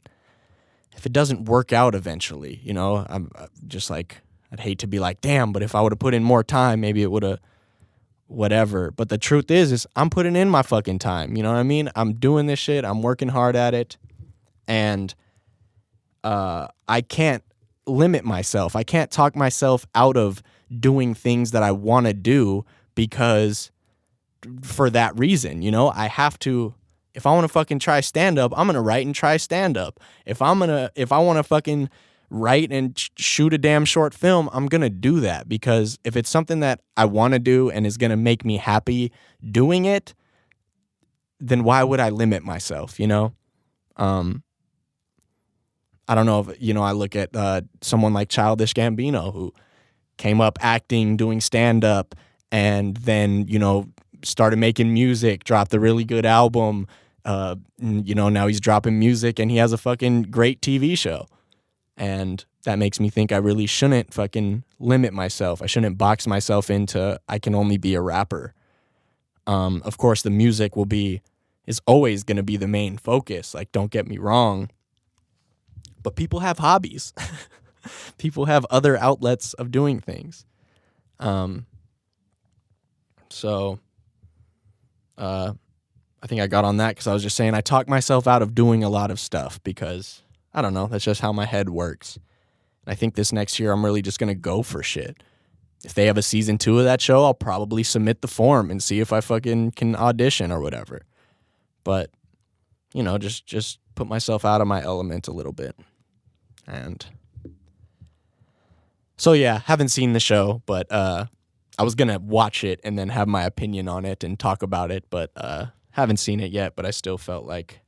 work out eventually, I'm just like, I'd hate to be like, damn, but if I would have put in more time, maybe it would have whatever. But the truth is I'm putting in my fucking time. You know what I mean? I'm doing this shit. I'm working hard at it. And I can't limit myself. I can't talk myself out of doing things that I want to do because for that reason, I have to. If I want to fucking try stand-up, I'm going to write and try stand-up. If I want to fucking write and shoot a damn short film, I'm going to do that. Because if it's something that I want to do and is going to make me happy doing it, then why would I limit myself, I don't know if, I look at someone like Childish Gambino, who came up acting, doing stand-up, and then, started making music, dropped a really good album. Now he's dropping music and he has a fucking great TV show. And that makes me think I really shouldn't fucking limit myself. I shouldn't box myself into I can only be a rapper. Of course, the music is always going to be the main focus. Like, don't get me wrong. But people have hobbies. People have other outlets of doing things. I think I got on that because I was just saying I talk myself out of doing a lot of stuff because, I don't know, that's just how my head works. And I think this next year I'm really just going to go for shit. If they have a season 2 of that show, I'll probably submit the form and see if I fucking can audition or whatever. But, just put myself out of my element a little bit. And so, yeah, haven't seen the show, but I was going to watch it and then have my opinion on it and talk about it, but haven't seen it yet, but I still felt like,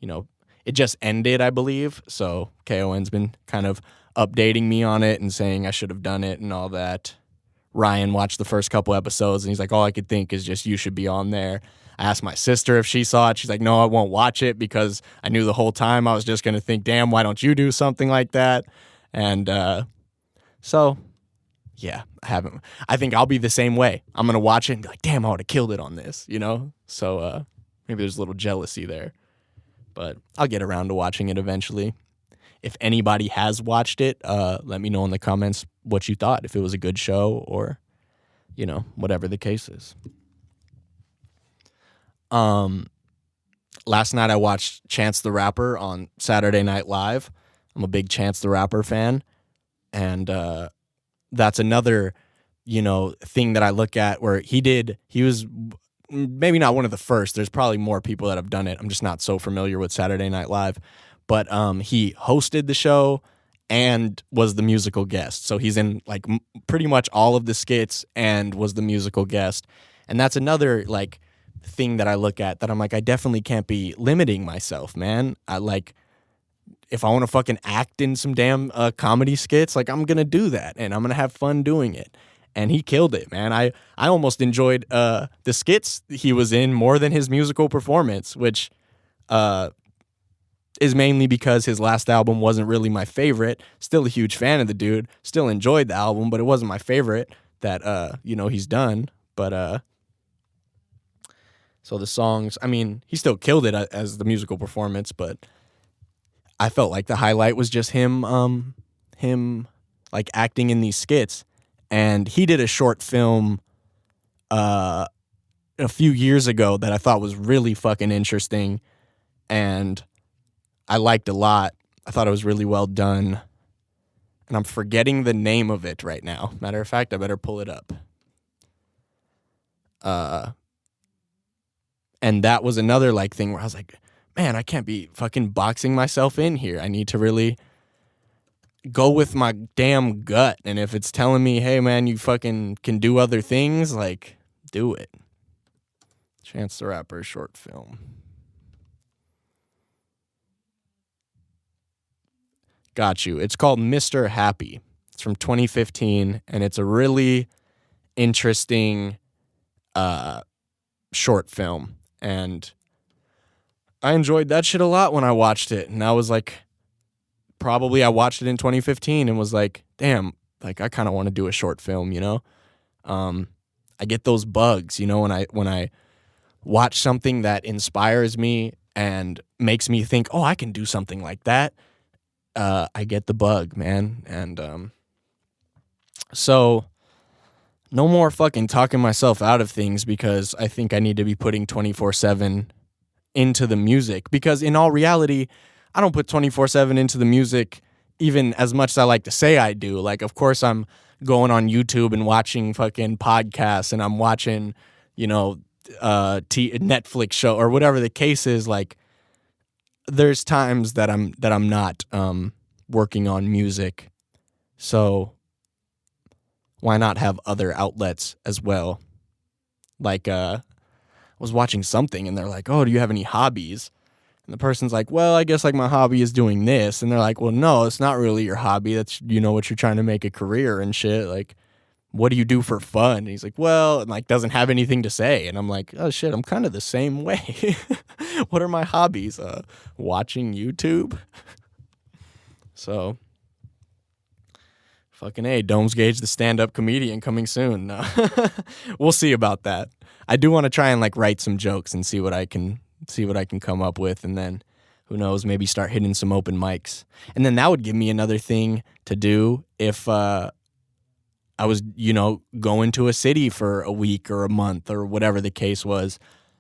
it just ended, I believe. So KON's been kind of updating me on it and saying I should have done it and all that. Ryan watched the first couple episodes and he's like, all I could think is just you should be on there. I asked my sister if she saw it. She's like, no, I won't watch it because I knew the whole time I was just going to think, damn, why don't you do something like that? And so, yeah, I haven't. I think I'll be the same way. I'm gonna watch it and be like, damn, I would have killed it on this, you know? So maybe there's a little jealousy there. But I'll get around to watching it eventually. If anybody has watched it, let me know in the comments what you thought, if it was a good show or, you know, whatever the case is. Last night I watched Chance the Rapper on Saturday Night Live. I'm a big Chance the Rapper fan. And that's another, you know, thing that I look at where he was maybe not one of the first. There's probably more people that have done it. I'm just not so familiar with Saturday Night Live. But he hosted the show and was the musical guest. So he's in like pretty much all of the skits and was the musical guest. And that's another like thing that I look at that I'm like, I definitely can't be limiting myself, man. I like, if I want to fucking act in some damn comedy skits, like I'm going to do that and I'm going to have fun doing it. And he killed it, man. I almost enjoyed the skits he was in more than his musical performance, which is mainly because his last album wasn't really my favorite. Still a huge fan of the dude. Still enjoyed the album, but it wasn't my favorite that, you know, he's done. But so the songs, I mean, he still killed it as the musical performance, but I felt like the highlight was just him like acting in these skits. And he did a short film a few years ago that I thought was really fucking interesting and I liked a lot. I thought it was really well done. And I'm forgetting the name of it right now. Matter of fact, I better pull it up. And that was another like thing where I was like, man, I can't be fucking boxing myself in here. I need to really go with my damn gut. And if it's telling me, hey, man, you fucking can do other things, like, do it. Chance the Rapper short film. Got you. It's called Mr. Happy. It's from 2015, and it's a really interesting short film. And I enjoyed that shit a lot when I watched it. And I was like, probably I watched it in 2015 and was like, damn, like I kind of want to do a short film, you know? I get those bugs, you know, when I watch something that inspires me and makes me think, oh, I can do something like that. I get the bug, man. And so no more fucking talking myself out of things because I think I need to be putting 24/7 into the music. Because in all reality, I don't put 24/7 into the music even as much as I like to say I do. Like, of course, I'm going on YouTube and watching fucking podcasts and I'm watching, you know, Netflix show or whatever the case is. Like, there's times that I'm not working on music. So why not have other outlets as well? Like, I was watching something and they're like, oh, do you have any hobbies? And the person's like, well, I guess like my hobby is doing this. And they're like, well, no, it's not really your hobby. That's, you know, what you're trying to make a career and shit. Like, what do you do for fun? And he's like, well, and like doesn't have anything to say. And I'm like, oh shit, I'm kind of the same way. What are my hobbies? Watching YouTube. So fucking A, Domes Gage, the stand-up comedian, coming soon. No. We'll see about that. I do want to try and like write some jokes and see what I can come up with, and then who knows, maybe start hitting some open mics. And then that would give me another thing to do if I was, you know, going to a city for a week or a month or whatever the case was.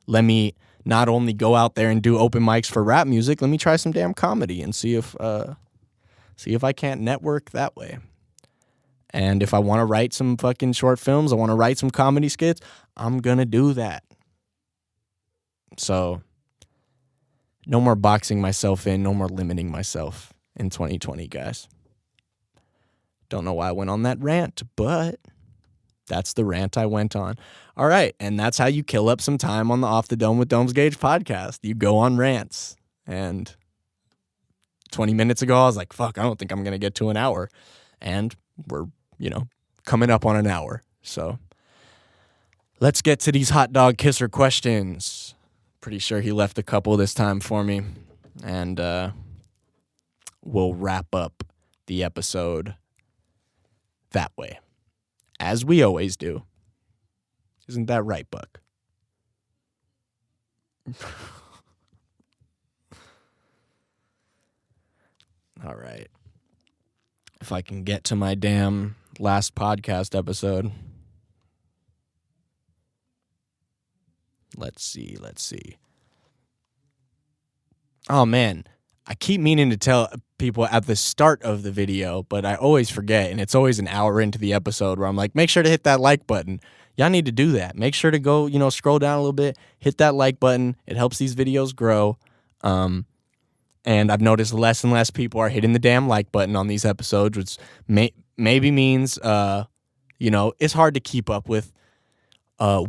Let me not only go out there and do open mics for rap music, let me try some damn comedy and see if I can't network that way. And if I want to write some fucking short films, I want to write some comedy skits, I'm going to do that. So no more boxing myself in, no more limiting myself in 2020, guys. Don't know why I went on that rant, but that's the rant I went on. All right, and that's how you kill up some time on the Off the Dome with Domes Gage podcast. You go on rants. And 20 minutes ago, I was like, fuck, I don't think I'm going to get to an hour. And we're, you know, coming up on an hour. So let's get to these hot dog kisser questions. Pretty sure he left a couple this time for me. And we'll wrap up the episode that way. as we always do. Isn't that right, Buck? All right. If I can get to my damn last podcast episode. Let's see. Oh, man. I keep meaning to tell people at the start of the video, but I always forget, and it's always an hour into the episode where I'm like, make sure to hit that like button. Y'all need to do that. Make sure to go, scroll down a little bit, hit that like button. It helps these videos grow. And I've noticed less and less people are hitting the damn like button on these episodes, which maybe means, it's hard to keep up with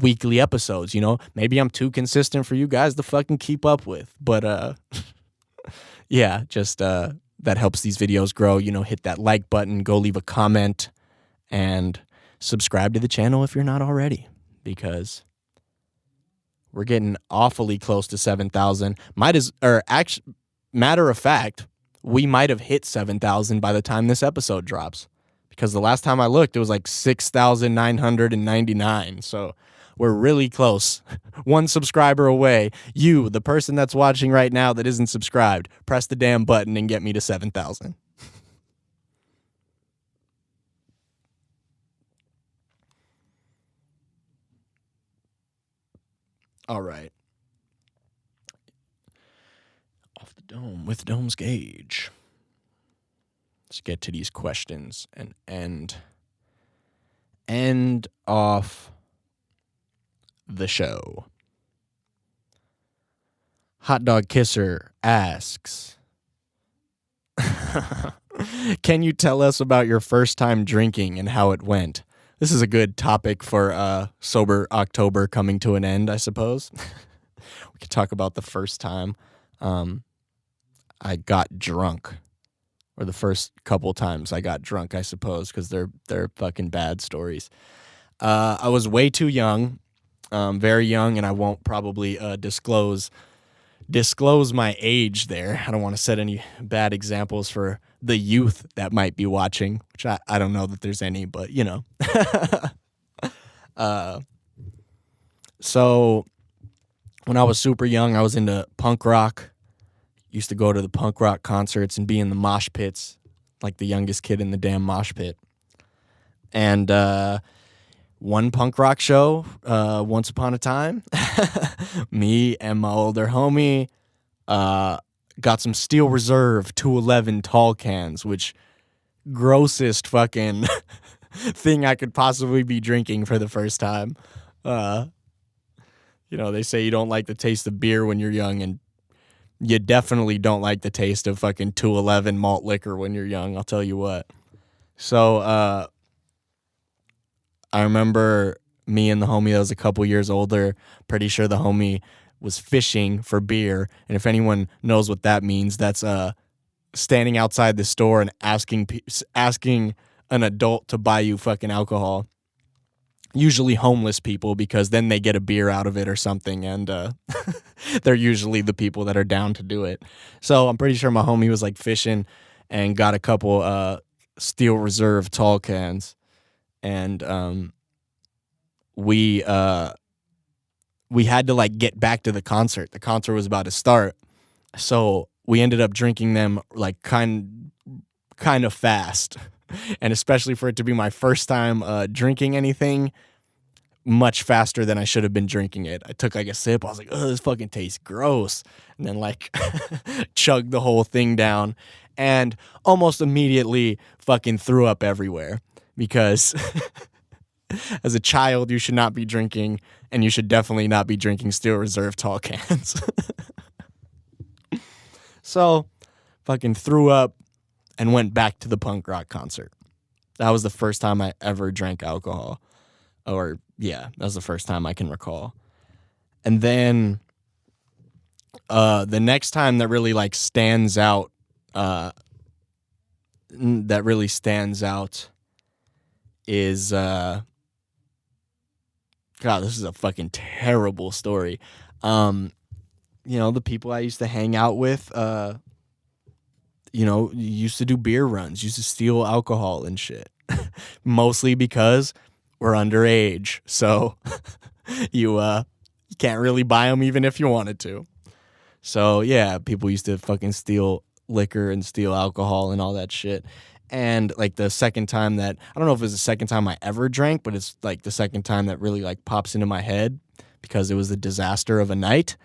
weekly episodes, Maybe I'm too consistent for you guys to fucking keep up with. But, yeah, just that helps these videos grow. Hit that like button, go leave a comment, and subscribe to the channel if you're not already, because we're getting awfully close to 7,000. Matter of fact, we might have hit 7,000 by the time this episode drops, because the last time I looked, it was like 6,999. So we're really close. One subscriber away. You, the person that's watching right now that isn't subscribed, press the damn button and get me to 7,000. All right. Off the dome with Dome's Gauge. Let's get to these questions and end off the show. Hot Dog Kisser asks, can you tell us about your first time drinking and how it went? This is a good topic for Sober October coming to an end, I suppose. We could talk about the first time I got drunk, or the first couple times I got drunk, I suppose, because they're fucking bad stories. I was way too young, very young, and I won't probably disclose my age there. I don't want to set any bad examples for the youth that might be watching, which I don't know that there's any, but so when I was super young, I was into punk rock. Used to go to the punk rock concerts and be in the mosh pits, like the youngest kid in the damn mosh pit. And one punk rock show, once upon a time, me and my older homie got some Steel Reserve 211 tall cans, which grossest fucking thing I could possibly be drinking for the first time. They say you don't like the taste of beer when you're young, and you definitely don't like the taste of fucking 211 malt liquor when you're young, I'll tell you what. So, I remember me and the homie that was a couple years older, pretty sure the homie was fishing for beer. And if anyone knows what that means, that's standing outside the store and asking an adult to buy you fucking alcohol. Usually homeless people, because then they get a beer out of it or something, and they're usually the people that are down to do it. So I'm pretty sure my homie was like fishing and got a couple Steel Reserve tall cans. And we had to like get back to the concert. The concert was about to start, so we ended up drinking them like kind of fast, and especially for it to be my first time drinking anything, much faster than I should have been drinking it. I took like a sip. I was like, "Oh, this fucking tastes gross," and then like chugged the whole thing down, and almost immediately fucking threw up everywhere. Because as a child, you should not be drinking, and you should definitely not be drinking Steel Reserve tall cans. So, fucking threw up and went back to the punk rock concert. That was the first time I ever drank alcohol. That was the first time I can recall. And then the next time that really like stands out, is God, this is a fucking terrible story. The people I used to hang out with, used to do beer runs, used to steal alcohol and shit. Mostly because were underage, so you can't really buy them even if you wanted to. So yeah, people used to fucking steal liquor and steal alcohol and all that shit. And like the second time that, I don't know if it was the second time I ever drank, but it's like the second time that really like pops into my head because it was a disaster of a night,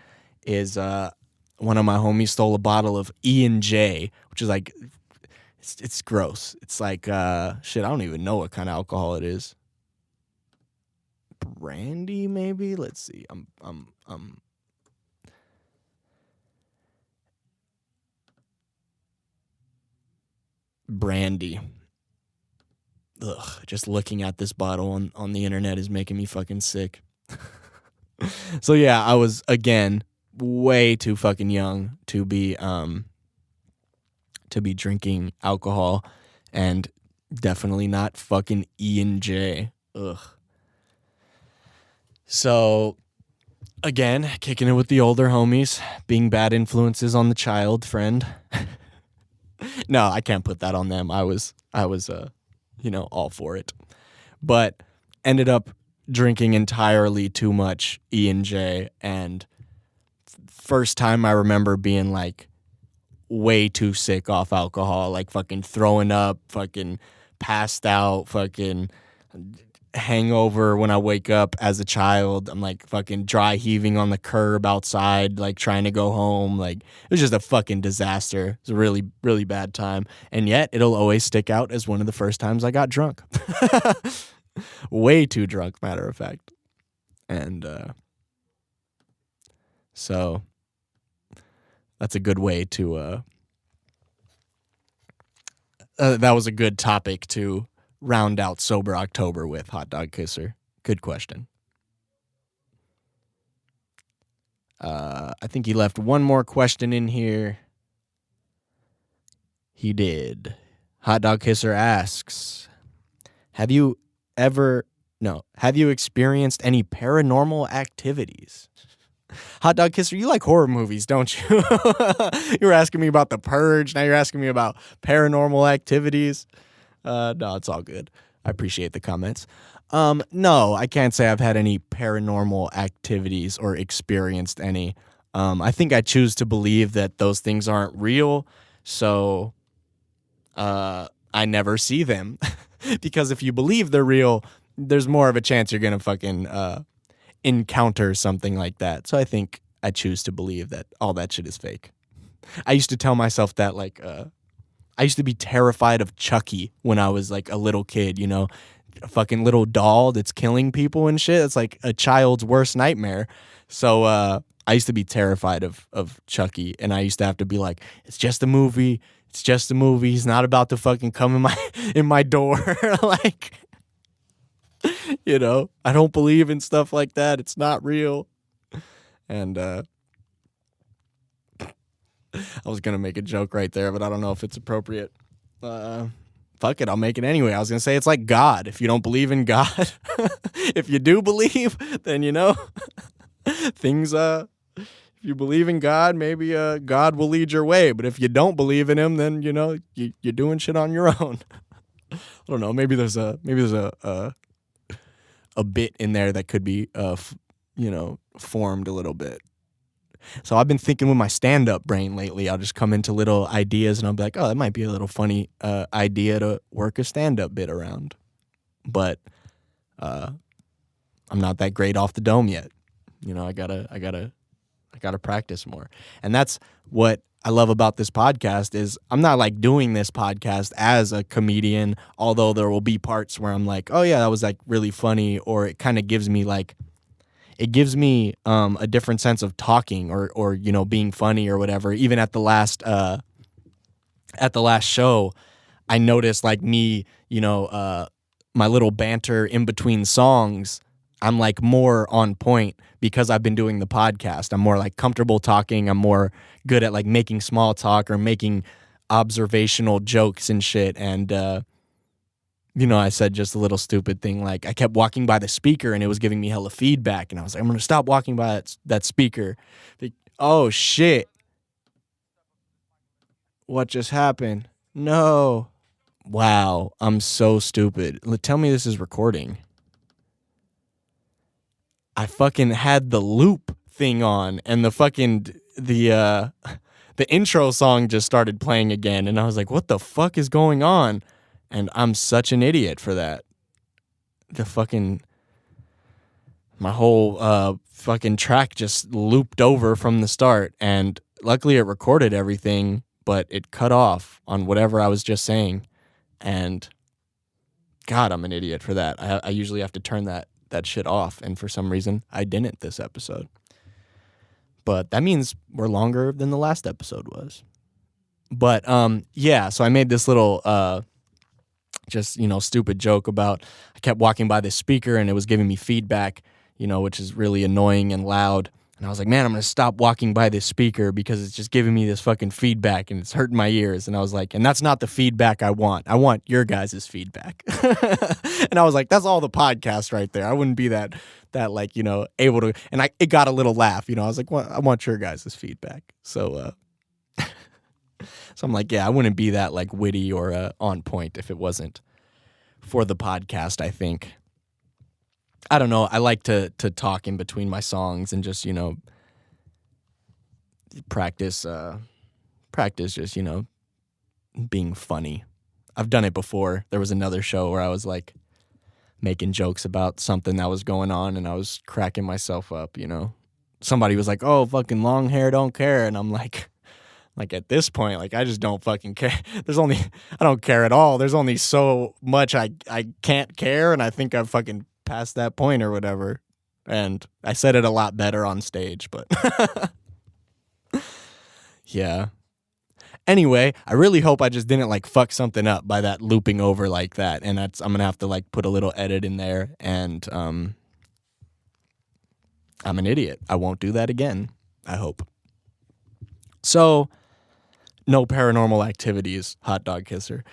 is one of my homies stole a bottle of E&J, which is like, it's gross. It's like shit, I don't even know what kind of alcohol it is. Brandy maybe? Let's see. Brandy. Ugh, just looking at this bottle on the internet is making me fucking sick. So yeah, I was again way too fucking young to be drinking alcohol, and definitely not fucking E&J. Ugh. So again, kicking it with the older homies, being bad influences on the child friend. No, I can't put that on them. I was all for it. But ended up drinking entirely too much E&J, and first time I remember being like way too sick off alcohol, like fucking throwing up, fucking passed out, fucking hangover when I wake up as a child. I'm like fucking dry heaving on the curb outside, like trying to go home. Like it was just a fucking disaster. It was a really, really bad time. And yet it'll always stick out as one of the first times I got drunk. Way too drunk, matter of fact. And so that's a good way to that was a good topic to round out Sober October with, Hot Dog Kisser. Good question. I think he left one more question in here. He did. Hot Dog Kisser asks, have you experienced any paranormal activities? Hot Dog Kisser, you like horror movies, don't you? You were asking me about The Purge. Now you're asking me about paranormal activities. No, it's all good. I appreciate the comments. No, I can't say I've had any paranormal activities or experienced any. I think I choose to believe that those things aren't real, so I never see them. Because if you believe they're real, there's more of a chance you're gonna fucking encounter something like that. So I think I choose to believe that all that shit is fake. I used to tell myself that, like, I used to be terrified of Chucky when I was like a little kid, you know, a fucking little doll that's killing people and shit. It's like a child's worst nightmare. So I used to be terrified of Chucky, and I used to have to be like, it's just a movie. It's just a movie. He's not about to fucking come in my door. Like, you know, I don't believe in stuff like that. It's not real. And I was gonna make a joke right there, but I don't know if it's appropriate. Fuck it, I'll make it anyway. I was gonna say it's like God. If you don't believe in God, if you do believe, then you know things. If you believe in God, maybe God will lead your way. But if you don't believe in Him, then you know you're doing shit on your own. I don't know. Maybe there's a bit in there that could be formed a little bit. So I've been thinking with my stand-up brain lately. I'll just come into little ideas and I'll be like, oh, that might be a little funny idea to work a stand-up bit around. But I'm not that great off the dome yet. You know, I gotta practice more. And that's what I love about this podcast is I'm not like doing this podcast as a comedian, although there will be parts where I'm like, oh yeah, that was like really funny, or it kind of gives me a different sense of talking or you know, being funny or whatever. Even at the last show, I noticed like me, you know, my little banter in between songs, I'm like more on point because I've been doing the podcast. I'm more like comfortable talking. I'm more good at like making small talk or making observational jokes and shit. And you know, I said just a little stupid thing like I kept walking by the speaker and it was giving me hella feedback, and I was like, I'm gonna stop walking by that speaker. Like, oh shit, what just happened? No. Wow, I'm so stupid. Tell me this is recording. I fucking had the loop thing on, and the intro song just started playing again, and I was like, what the fuck is going on? And I'm such an idiot for that. My whole fucking track just looped over from the start, and luckily it recorded everything, but it cut off on whatever I was just saying. And God, I'm an idiot for that. I usually have to turn that shit off, and for some reason I didn't this episode. But that means we're longer than the last episode was. But yeah, so I made this little just, stupid joke about I kept walking by this speaker and it was giving me feedback, which is really annoying and loud. And I was like, man, I'm going to stop walking by this speaker because it's just giving me this fucking feedback and it's hurting my ears. And I was like, and that's not the feedback I want. I want your guys' feedback. And I was like, that's all the podcast right there. I wouldn't be that like, able to. And it got a little laugh. I was like, well, I want your guys' feedback. So I'm like, yeah, I wouldn't be that like witty or on point if it wasn't for the podcast, I think. I don't know. I like to talk in between my songs and just, practice just, being funny. I've done it before. There was another show where I was like making jokes about something that was going on and I was cracking myself up, Somebody was like, oh, fucking long hair don't care. And I'm like at this point, like I just don't fucking care. I don't care at all. There's only so much I can't care. And I think I've fucking past that point or whatever. And I said it a lot better on stage, but yeah. Anyway, I really hope I just didn't like fuck something up by that looping over like that. And I'm going to have to like put a little edit in there. And I'm an idiot. I won't do that again, I hope. So, no paranormal activities, hot dog kisser.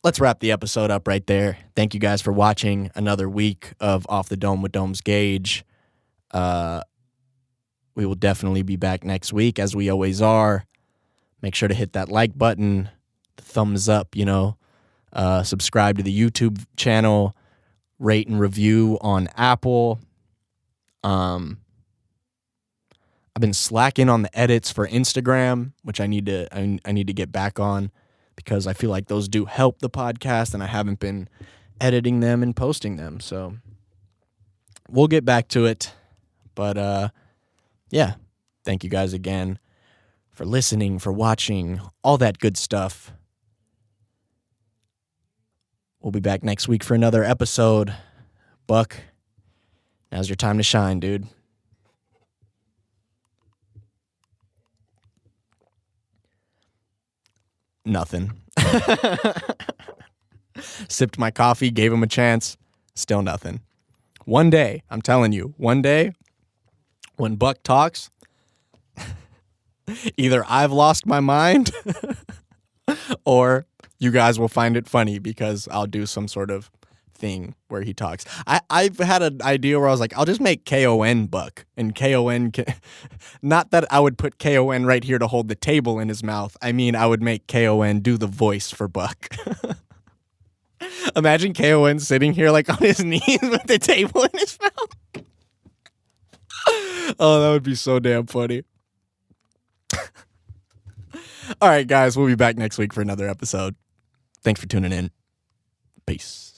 Let's wrap the episode up right there. Thank you guys for watching another week of Off the Dome with Dome's Gauge. We will definitely be back next week, as we always are. Make sure to hit that like button, the thumbs up, subscribe to the YouTube channel, rate and review on Apple. I've been slacking on the edits for Instagram, which I need to get back on, because I feel like those do help the podcast and I haven't been editing them and posting them. So we'll get back to it. But yeah, thank you guys again for listening, for watching, all that good stuff. We'll be back next week for another episode. Buck, now's your time to shine, dude. Nothing. Sipped my coffee, gave him a chance. Still nothing. One day, I'm telling you, one day, when Buck talks, either I've lost my mind or you guys will find it funny because I'll do some sort of thing where he talks. I've had an idea where I was like, I'll just make KON Buck, and KON not that I would put KON right here to hold the table in his mouth. I mean, I would make KON do the voice for Buck. Imagine KON sitting here like on his knees with the table in his mouth. Oh, that would be so damn funny. All right, guys, we'll be back next week for another episode. Thanks for tuning in. Peace.